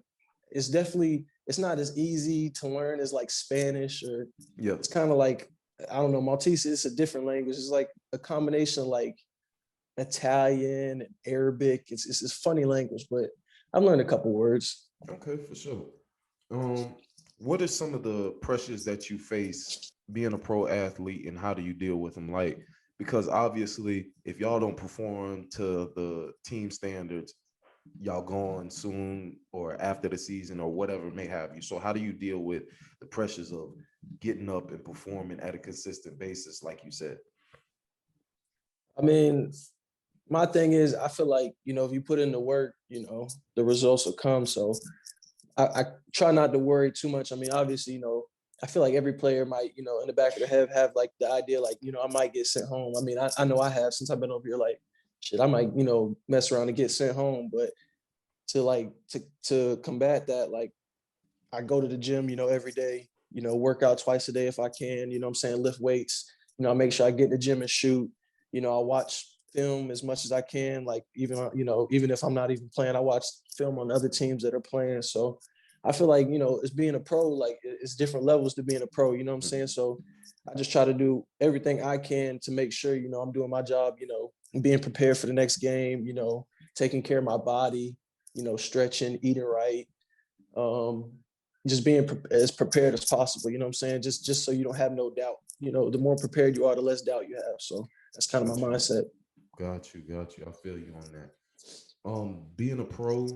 it's not as easy to learn as like Spanish, or Yeah. it's kind of like, I don't know, Maltese. It's a different language. It's like a combination of like Italian and Arabic. It's a funny language, but I've learned a couple words. Okay, for sure. What are some of the pressures that you face being a pro athlete, and how do you deal with them? Like, because obviously, if y'all don't perform to the team standards, y'all gone soon or after the season or whatever may have you. So how do you deal with the pressures of getting up and performing at a consistent basis, like you said? I mean, my thing is, I feel like, if you put in the work, the results will come. So I try not to worry too much. I mean, obviously, I feel like every player might, in the back of their head have like the idea, like, I might get sent home. I mean, I know I have since I've been over here, like, shit, I might, mess around and get sent home. But to combat that, like, I go to the gym, every day, work out twice a day if I can, what I'm saying, lift weights, I make sure I get in the gym and shoot, I watch film as much as I can, like even if I'm not even playing, I watch film on other teams that are playing. So I feel like, it's being a pro, like it's different levels to being a pro, what I'm saying? So I just try to do everything I can to make sure, I'm doing my job, being prepared for the next game, taking care of my body, stretching, eating right, just being as prepared as possible, what I'm saying? Just so you don't have no doubt, the more prepared you are, the less doubt you have. So that's kind of my mindset. Got you. I feel you on that. Being a pro,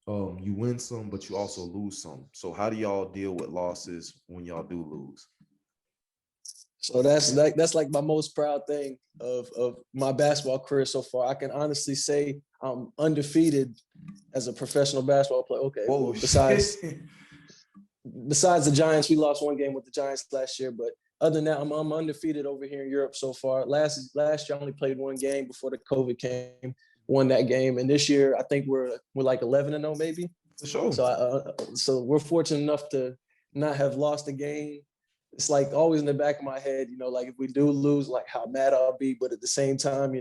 you win some, but you also lose some. So how do y'all deal with losses when y'all do lose? So that's like my most proud thing of my basketball career so far. I can honestly say I'm undefeated as a professional basketball player. Okay, Whoa, well, besides the Giants, we lost one game with the Giants last year, but other than that, I'm undefeated over here in Europe so far. Last year, I only played one game before the COVID came, won that game, and this year I think we're like 11-0 maybe. For sure. So we're fortunate enough to not have lost a game. It's like always in the back of my head, like if we do lose, like how mad I'll be, but at the same time, I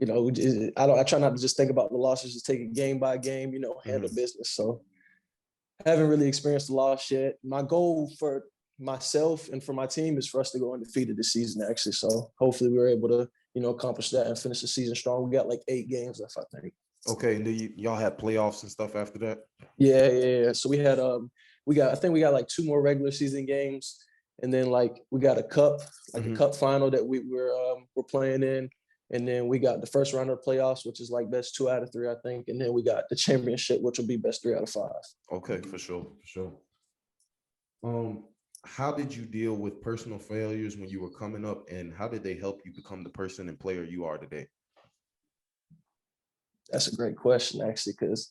try not to just think about the losses, just take it game by game, handle business. So I haven't really experienced a loss yet. My goal for myself and for my team is for us to go undefeated this season, actually. So hopefully we're able to, accomplish that and finish the season strong. We got like 8 games left, I think. Okay, and then y'all had playoffs and stuff after that? Yeah. So I think we got like 2 more regular season games, and then like we got a cup, like a cup final that we're playing in. And then we got the first round of the playoffs, which is like best 2 out of 3, I think. And then we got the championship, which will be best 3 out of 5. Okay, for sure. How did you deal with personal failures when you were coming up, and how did they help you become the person and player you are today? That's a great question, actually, because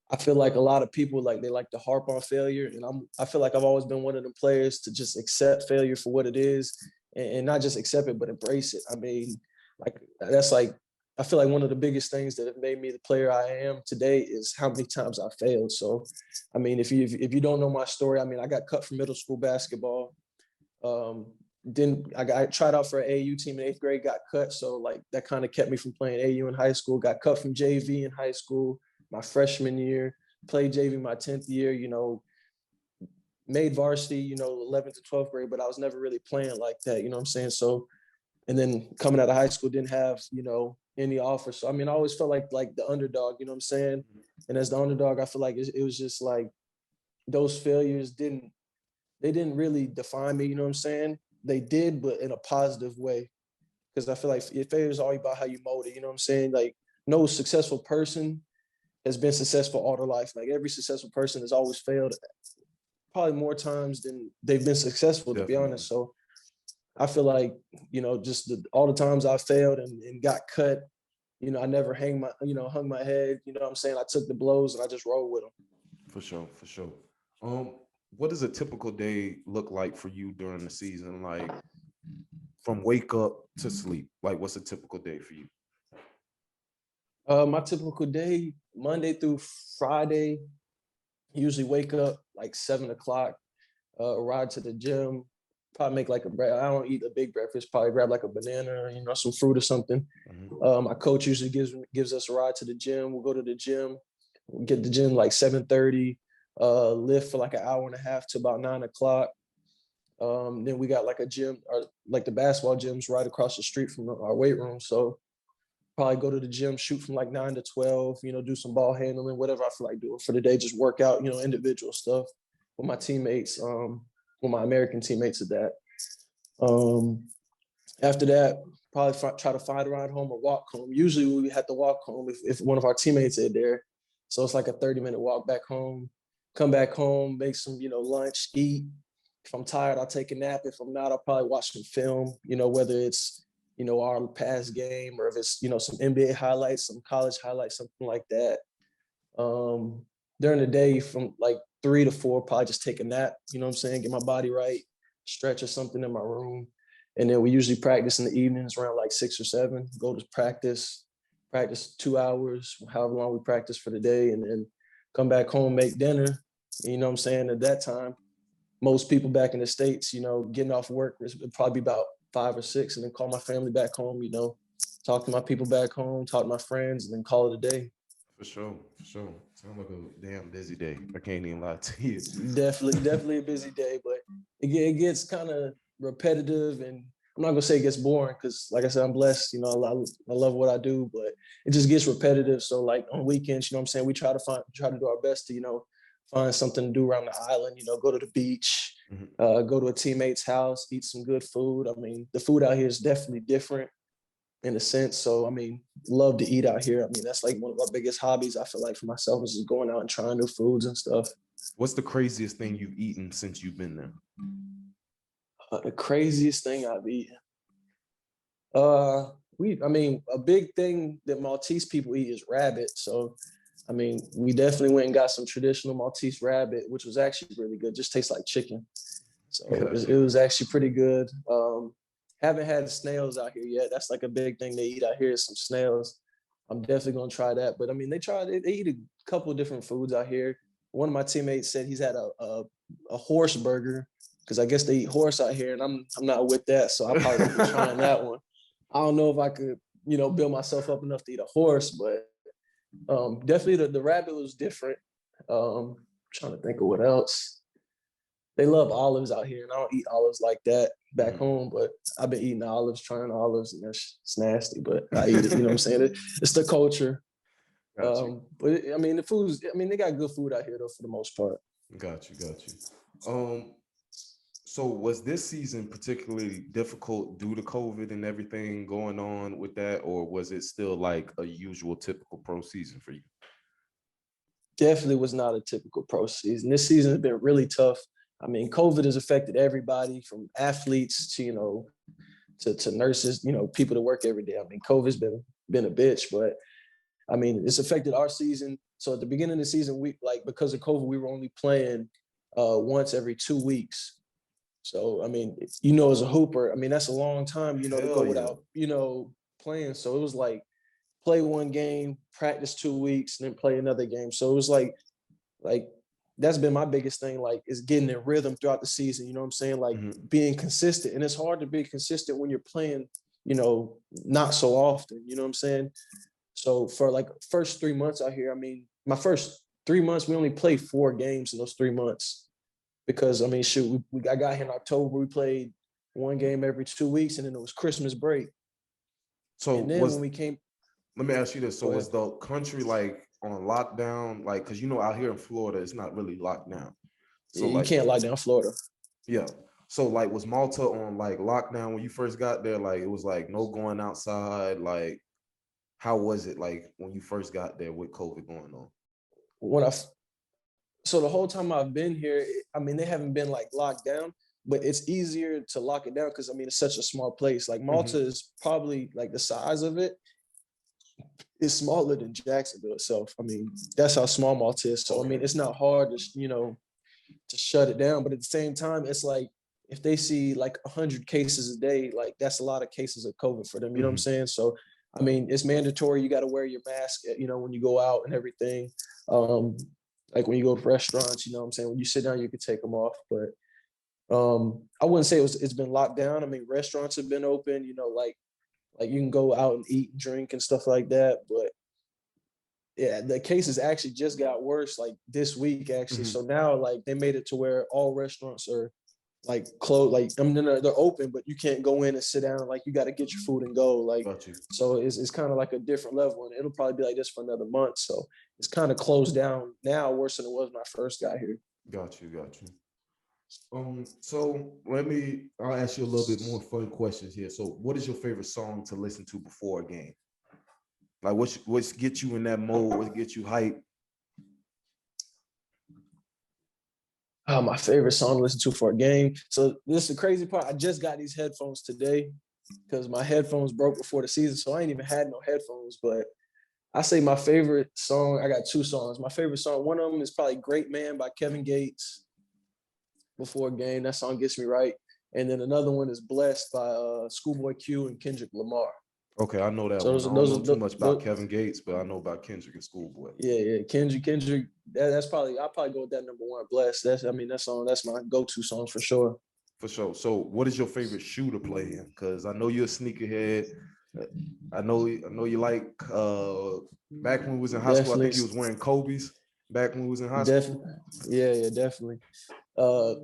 I feel like a lot of people, like, they like to harp on failure, and I feel like I've always been one of the players to just accept failure for what it is, and not just accept it, but embrace it. I mean, like, that's like, I feel like one of the biggest things that have made me the player I am today is how many times I failed. So, I mean, if you don't know my story, I mean, I got cut from middle school basketball. Then I tried out for an AAU team in 8th grade, got cut. So like that kind of kept me from playing AAU in high school. Got cut from JV in high school my freshman year. Played JV my 10th year. Made varsity. 11th to 12th grade, but I was never really playing like that. You know what I'm saying? So, and then coming out of high school, didn't have any offers. So I mean, I always felt like the underdog. You know what I'm saying? And as the underdog, I feel like it was just like those failures didn't really define me. You know what I'm saying? They did, but in a positive way. Because I feel like failure is all about how you mold it. You know what I'm saying? Like, no successful person has been successful all their life. Like, every successful person has always failed, probably more times than they've been successful, to be honest. So I feel like, just all the times I failed and got cut, I never hung my head. You know what I'm saying? I took the blows and I just rolled with them. For sure. What does a typical day look like for you during the season? Like, from wake up to sleep, like, what's a typical day for you? My typical day, Monday through Friday, usually wake up like 7 o'clock, ride to the gym, probably make like I don't eat a big breakfast, probably grab like a banana, some fruit or something. My coach usually gives us a ride to the gym. We'll go to the gym, we'll get the gym like 7:30, lift for like an hour and a half to about 9 o'clock. Then we got like a gym, or like the basketball gym's right across the street from our weight room. So probably go to the gym, shoot from like 9 to 12, do some ball handling, whatever I feel like doing for the day, just work out, individual stuff with my teammates, with my American teammates at that. Um, After that, probably try to find a ride home or walk home. Usually we have to walk home if one of our teammates is there. So it's like a 30-minute walk back home, come back home, make some, lunch, eat. If I'm tired, I'll take a nap. If I'm not, I'll probably watch some film, whether it's, our past game or if it's, some NBA highlights, some college highlights, something like that. During the day from like 3 to 4, probably just take a nap, you know what I'm saying? Get my body right, stretch or something in my room. And then we usually practice in the evenings around like 6 or 7, go to practice 2 hours, however long we practice for the day, and then come back home, make dinner. You know what I'm saying? At that time, most people back in the States, getting off work would probably be about 5 or 6, and then call my family back home, talk to my people back home, talk to my friends, and then call it a day. For sure, for sure. Sounds like a damn busy day. I can't even lie to you. Definitely a busy day, but it gets kind of repetitive, and I'm not gonna say it gets boring because, like I said, I'm blessed. I love what I do, but it just gets repetitive. So, like on weekends, what I'm saying, we try to do our best to, find something to do around the island. Go to the beach, go to a teammate's house, eat some good food. I mean, the food out here is definitely different in a sense. So, I mean, love to eat out here. I mean, that's like one of our biggest hobbies. I feel like for myself is just going out and trying new foods and stuff. What's the craziest thing you've eaten since you've been there? The craziest thing I've eaten. I mean, a big thing that Maltese people eat is rabbit. So, I mean, we definitely went and got some traditional Maltese rabbit, which was actually really good. Just tastes like chicken. So it was actually pretty good. Haven't had snails out here yet. That's like a big thing they eat out here is some snails. I'm definitely gonna try that. But I mean, they eat a couple of different foods out here. One of my teammates said he's had a horse burger because I guess they eat horse out here, and I'm not with that. So I probably won't be trying that one. I don't know if I could, build myself up enough to eat a horse, but definitely the rabbit was different. Trying to think of what else. They love olives out here, and I don't eat olives like that back home, but I've been eating olives, trying olives, and it's nasty, but I eat it. You know what I'm saying? It's the culture. But I mean, they got good food out here though for the most part. Got you. So was this season particularly difficult due to COVID and everything going on with that, or was it still like a usual typical pro season for you? Definitely was not a typical pro season. This season has been really tough. I mean, COVID has affected everybody from athletes to, to nurses, people that work every day. I mean, COVID's been a bitch, but I mean, it's affected our season. So at the beginning of the season, because of COVID, we were only playing once every 2 weeks. So, I mean, as a hooper, I mean, that's a long time, to go without, playing. So it was like play one game, practice 2 weeks, and then play another game. So it was like that's been my biggest thing, like, is getting in rhythm throughout the season. You know what I'm saying? Like being consistent. And it's hard to be consistent when you're playing, not so often. You know what I'm saying? So for like first 3 months out here, I mean, my first 3 months, we only played 4 games in those 3 months. Because I mean, shoot, I got here in October, we played one game every 2 weeks, and then it was Christmas break. So and then when we came let me ask you this. So was the country like on lockdown? Like, because out here in Florida, it's not really locked down. So you can't lock down Florida. Yeah. So like was Malta on like lockdown when you first got there? Like it was like no going outside. Like how was it like when you first got there with COVID going on? So the whole time I've been here, I mean, they haven't been like locked down, but it's easier to lock it down because I mean it's such a small place. Like Malta is probably like the size of it is smaller than Jacksonville itself. I mean, that's how small Malta is. So I mean, it's not hard to to shut it down. But at the same time, it's like if they see like 100 cases a day, like that's a lot of cases of COVID for them. You know what I'm saying? So I mean, it's mandatory. You got to wear your mask, when you go out and everything. Like when you go to restaurants, you know what I'm saying? When you sit down, you can take them off. But I wouldn't say it's been locked down. I mean, restaurants have been open, like you can go out and eat and drink and stuff like that. But yeah, the cases actually just got worse like this week, actually. Mhm. So now like they made it to where all restaurants are like closed, like I mean they're open, but you can't go in and sit down. Like you got to get your food and go. Like Got you. so it's kind of like a different level, and it'll probably be like this for another month. So it's kind of closed down now, worse than it was when I first got here. Got you. Got you. So I'll ask you a little bit more fun questions here. So what is your favorite song to listen to before a game? Like what's get you in that mode? What gets you hyped? My favorite song to listen to for a game. So this is the crazy part. I just got these headphones today because my headphones broke before the season, so I ain't even had no headphones. But I say my favorite song. I got two songs. My favorite song. One of them is probably "Great Man" by Kevin Gates. Before a game, that song gets me right. And then another one is "Blessed" by Schoolboy Q and Kendrick Lamar. Okay, I know that So one. I don't know too much about those Kevin Gates, but I know about Kendrick and Schoolboy. yeah, Kendrick. That's probably I'll probably go with that number one. "Blessed." That song. That's my go-to song for sure. For sure. So what is your favorite shoe to play in? Because I know you're a sneakerhead. I know you like back when we was in high school, I Definitely, think you was wearing Kobe's back when we was in high school. definitely, yeah, definitely. Uh,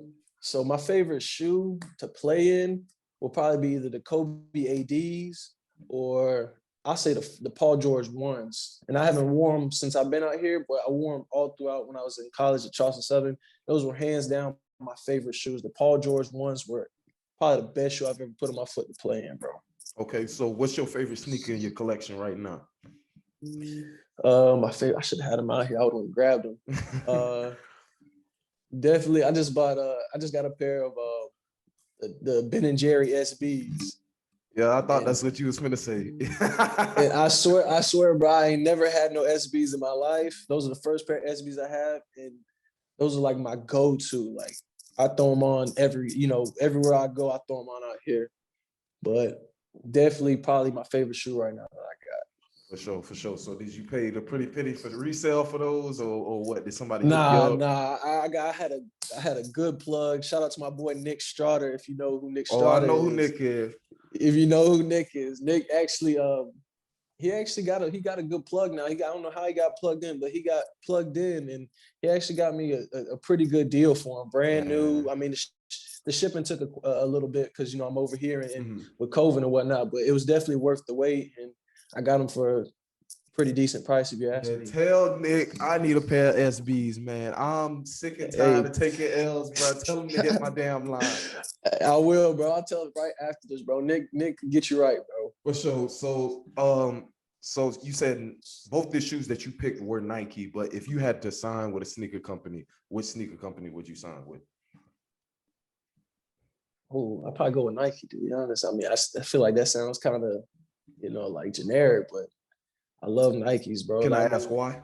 so my favorite shoe to play in will probably be either the Kobe ADs or I'll say the Paul George ones. And I haven't worn them since I've been out here, but I wore them all throughout when I was in college at Charleston Southern. Those were hands down my favorite shoes. The Paul George ones were probably the best shoe I've ever put on my foot to play in, bro. Okay, so what's your favorite sneaker in your collection right now? My favorite, I should have had them out here. I would have grabbed them. Definitely, I just got a pair of the Ben and Jerry SBs. Yeah, I thought And, that's what you was gonna say. and I swear, bro, I ain't never had no SBs in my life. Those are the first pair of SBs I have, and those are like my go-to. Like I throw them on everywhere I go, I throw them on out here. But definitely, probably my favorite shoe right now that I For sure, for sure. So did you pay the pretty penny for the resale for those, or what? Did somebody hook you Nah, up? nah. I had a good plug. Shout out to my boy Nick Strotter, if you know who Nick Oh, I Strotter know who is. Nick is. If you know who Nick is, Nick actually he actually got a good plug now. I don't know how he got plugged in, but he got plugged in and he actually got me a pretty good deal for him. Brand new. Man. I mean, the shipping took a little bit because I'm over here and Mhm. with COVID and whatnot, but it was definitely worth the wait. And I got him for a pretty decent price if you ask Yeah, me. tell Nick I need a pair of SBs, man. I'm sick and tired Hey, of taking L's, bro. Tell him to hit my damn line. I will, bro. I'll tell him right after this, bro. Nick can get you right, bro. For sure. So you said both the shoes that you picked were Nike, but if you had to sign with a sneaker company, which sneaker company would you sign with? Oh, I'll probably go with Nike, to be honest. I mean, I feel like that sounds kind of, like generic, but I love Nikes, bro. Can I Like, ask why?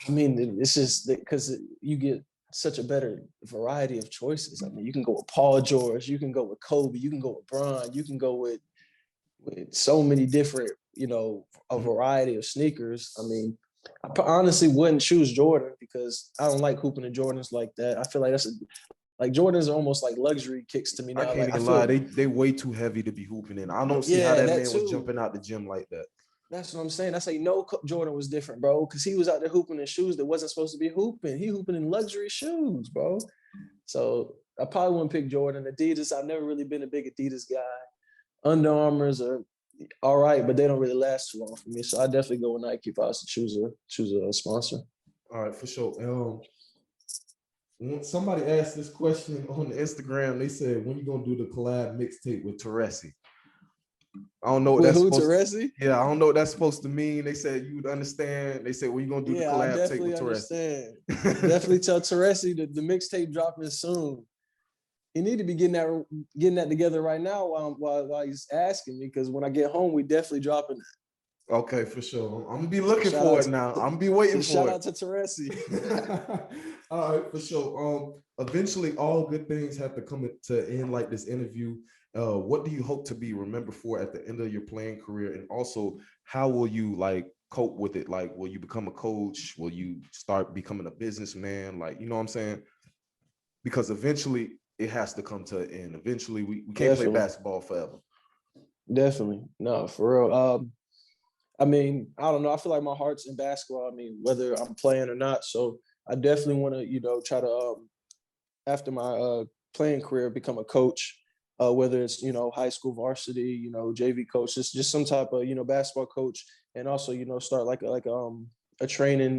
I mean, it's just because you get such a better variety of choices. I mean, you can go with Paul George, you can go with Kobe, you can go with Bron, you can go with so many different, a variety of sneakers. I mean, honestly wouldn't choose Jordan because I don't like hooping in Jordans like that. I feel like like Jordans are almost like luxury kicks to me I now. can't Like I even lie, feel, they way too heavy to be hooping in. I don't see how yeah, that that man was too. jumping out the gym like that. That's what I'm saying. That's like Jordan was different, bro, because he was out there hooping in shoes that wasn't supposed to be hooping. He hooping in luxury shoes, bro. So I probably wouldn't pick Jordan. Adidas, I've never really been a big Adidas guy. Under Armours are all right, but they don't really last too long for me. So I definitely go with Nike if I was to choose a sponsor. All right, for sure. When somebody asked this question on the Instagram, they said, "When you gonna do the collab mixtape with Teresi?" I don't know what With that's who, supposed to. Teresi? Yeah, I don't know what that's supposed to mean. They said you'd understand. They said, "When you gonna do the Yeah, I collab tape definitely with Teresi?" understand. Definitely tell Teresi that the mixtape dropping soon. He need to be getting that together right now while he's asking me, because when I get home, we definitely dropping it. Okay, for sure. I'm gonna be looking Shout for out it to, now. I'm gonna be waiting shout for out to Teresi. it. All right, for sure. Eventually, all good things have to come to end like this interview. What do you hope to be remembered for at the end of your playing career, and also how will you like cope with it? Like, will you become a coach? Will you start becoming a businessman? Like, you know what I'm saying? Because eventually it has to come to an end. Eventually, we can't play Definitely, basketball forever. definitely. No, for real. I mean, I don't know. I feel like my heart's in basketball. I mean, whether I'm playing or not. So I definitely want to, try to after my playing career become a coach. Whether it's high school varsity, JV coach, just some type of basketball coach, and also start a training,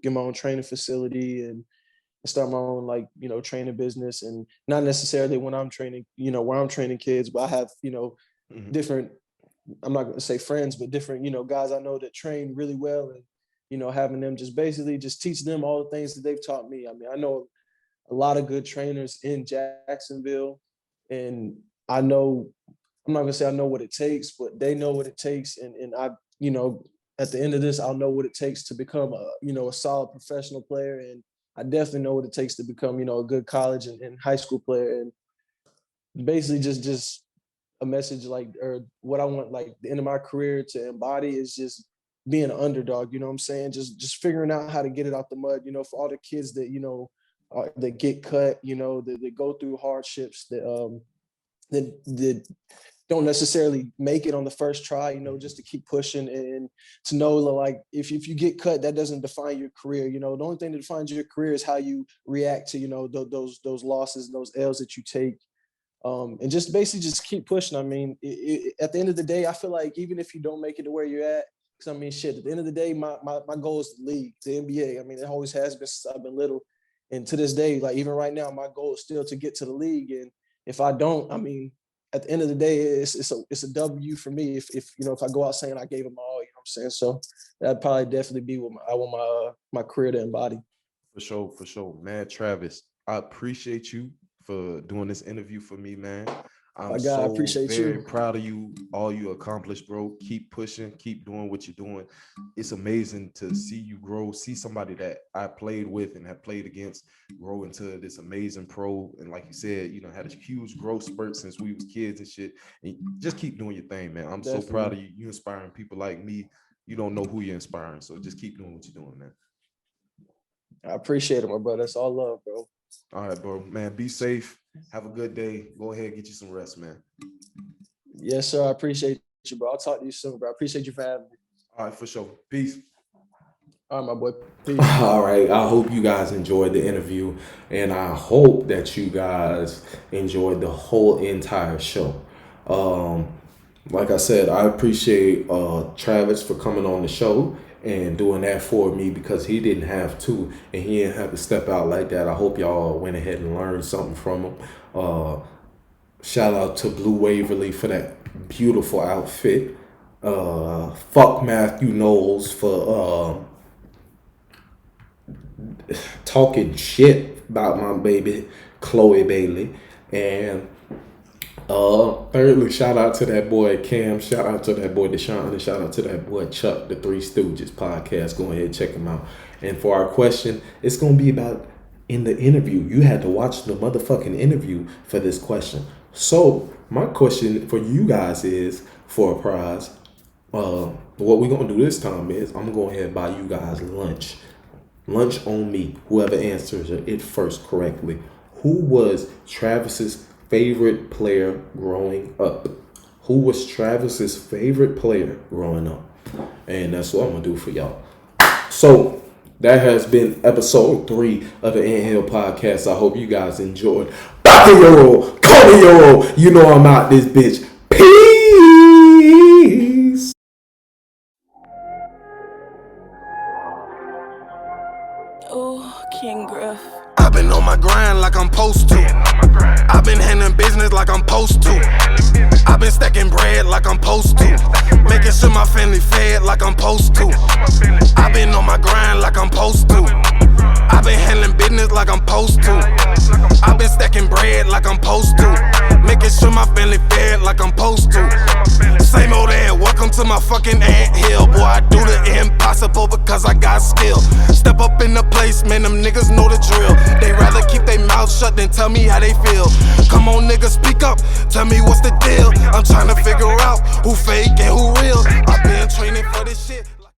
get my own training facility and start my own like training business, and not necessarily when I'm training, where I'm training kids, but I have Mhm. different, I'm not going to say friends, but different, guys I know that train really well, and having them just basically just teach them all the things that they've taught me. I mean, I know a lot of good trainers in Jacksonville, and I know, I'm not going to say I know what it takes, but they know what it takes, and I, at the end of this, I'll know what it takes to become a solid professional player, and I definitely know what it takes to become a good college and high school player, and basically just a message like, or what I want like the end of my career to embody is just being an underdog, you know what I'm saying? Just figuring out how to get it out the mud, for all the kids that, that get cut, that go through hardships, that don't necessarily make it on the first try, just to keep pushing, and to know that, like, if you get cut, that doesn't define your career. The only thing that defines your career is how you react to, those losses and those L's that you take, and just basically just keep pushing. I mean, at the end of the day, I feel like even if you don't make it to where you're at, because I mean, shit, at the end of the day, my goal is the league, the NBA. I mean, it always has been since I've been little. And to this day, like even right now, my goal is still to get to the league. And if I don't, I mean, at the end of the day, it's a W for me. If I go out saying I gave them all, what I'm saying. So that'd probably definitely be what I want my career to embody. For sure, for sure. Man, Travis, I appreciate you for doing this interview for me, man. I'm My God, I so appreciate very you. proud of you, all you accomplished, bro. Keep pushing, keep doing what you're doing. It's amazing to see you grow, see somebody that I played with and have played against grow into this amazing pro. And like you said, had a huge growth spurt since we was kids and shit. And just keep doing your thing, man. I'm so proud Definitely. of you. You inspiring people like me. You don't know who you're inspiring. So just keep doing what you're doing, man. I appreciate it, my brother. That's all love, bro. All right, bro. Man, be safe. Have a good day. Go ahead, get you some rest, man. Yes, sir. I appreciate you, bro. I'll talk to you soon, bro. I appreciate you for having me. All right, for sure. Peace. All right, my boy. Peace. All right. I hope you guys enjoyed the interview, and I hope that you guys enjoyed the whole entire show. Um, like I said, I appreciate Travis for coming on the show and doing that for me, because he didn't have to, and he didn't have to step out like that. I hope y'all went ahead and learned something from him. Shout out to Blue Waverly for that beautiful outfit. Fuck Matthew Knowles for talking shit about my baby Chloe Bailey. And thirdly, shout out to that boy Cam, shout out to that boy Deshaun, and shout out to that boy Chuck, the Three Stooges podcast. Go ahead and check him out. And for our question, it's gonna be about in the interview. You had to watch the motherfucking interview for this question. So my question for you guys is, for a prize, what we're gonna do this time is I'm gonna go ahead and buy you guys lunch. Lunch on me. Whoever answers it first correctly. Who was Travis's favorite player growing up? Who was Travis's favorite player growing up? And that's what I'm gonna do for y'all. So that has been episode 3 of the Inhale podcast. I hope you guys enjoyed. Bakayoro, Kodayoro, you know I'm out this bitch. Peace. Oh, King Griff. I've been on my grind like I'm supposed to. I've been handling business like I'm supposed to. I've been stacking bread like I'm supposed to. Making sure my family fed like I'm supposed to. I've been on my grind like I'm supposed to. I've been handling business business like I'm supposed to. I've been stacking bread like I'm supposed to. Making sure my family fed like I'm supposed to. Same old ad, welcome to my fucking anthill. Boy, I do the impossible because I got skill. Step up in the place, man, them niggas know the drill. They rather keep their mouth shut than tell me how they feel. Come on, niggas, speak up, tell me what's the deal. I'm trying to figure out who fake and who real. I've been training for this shit.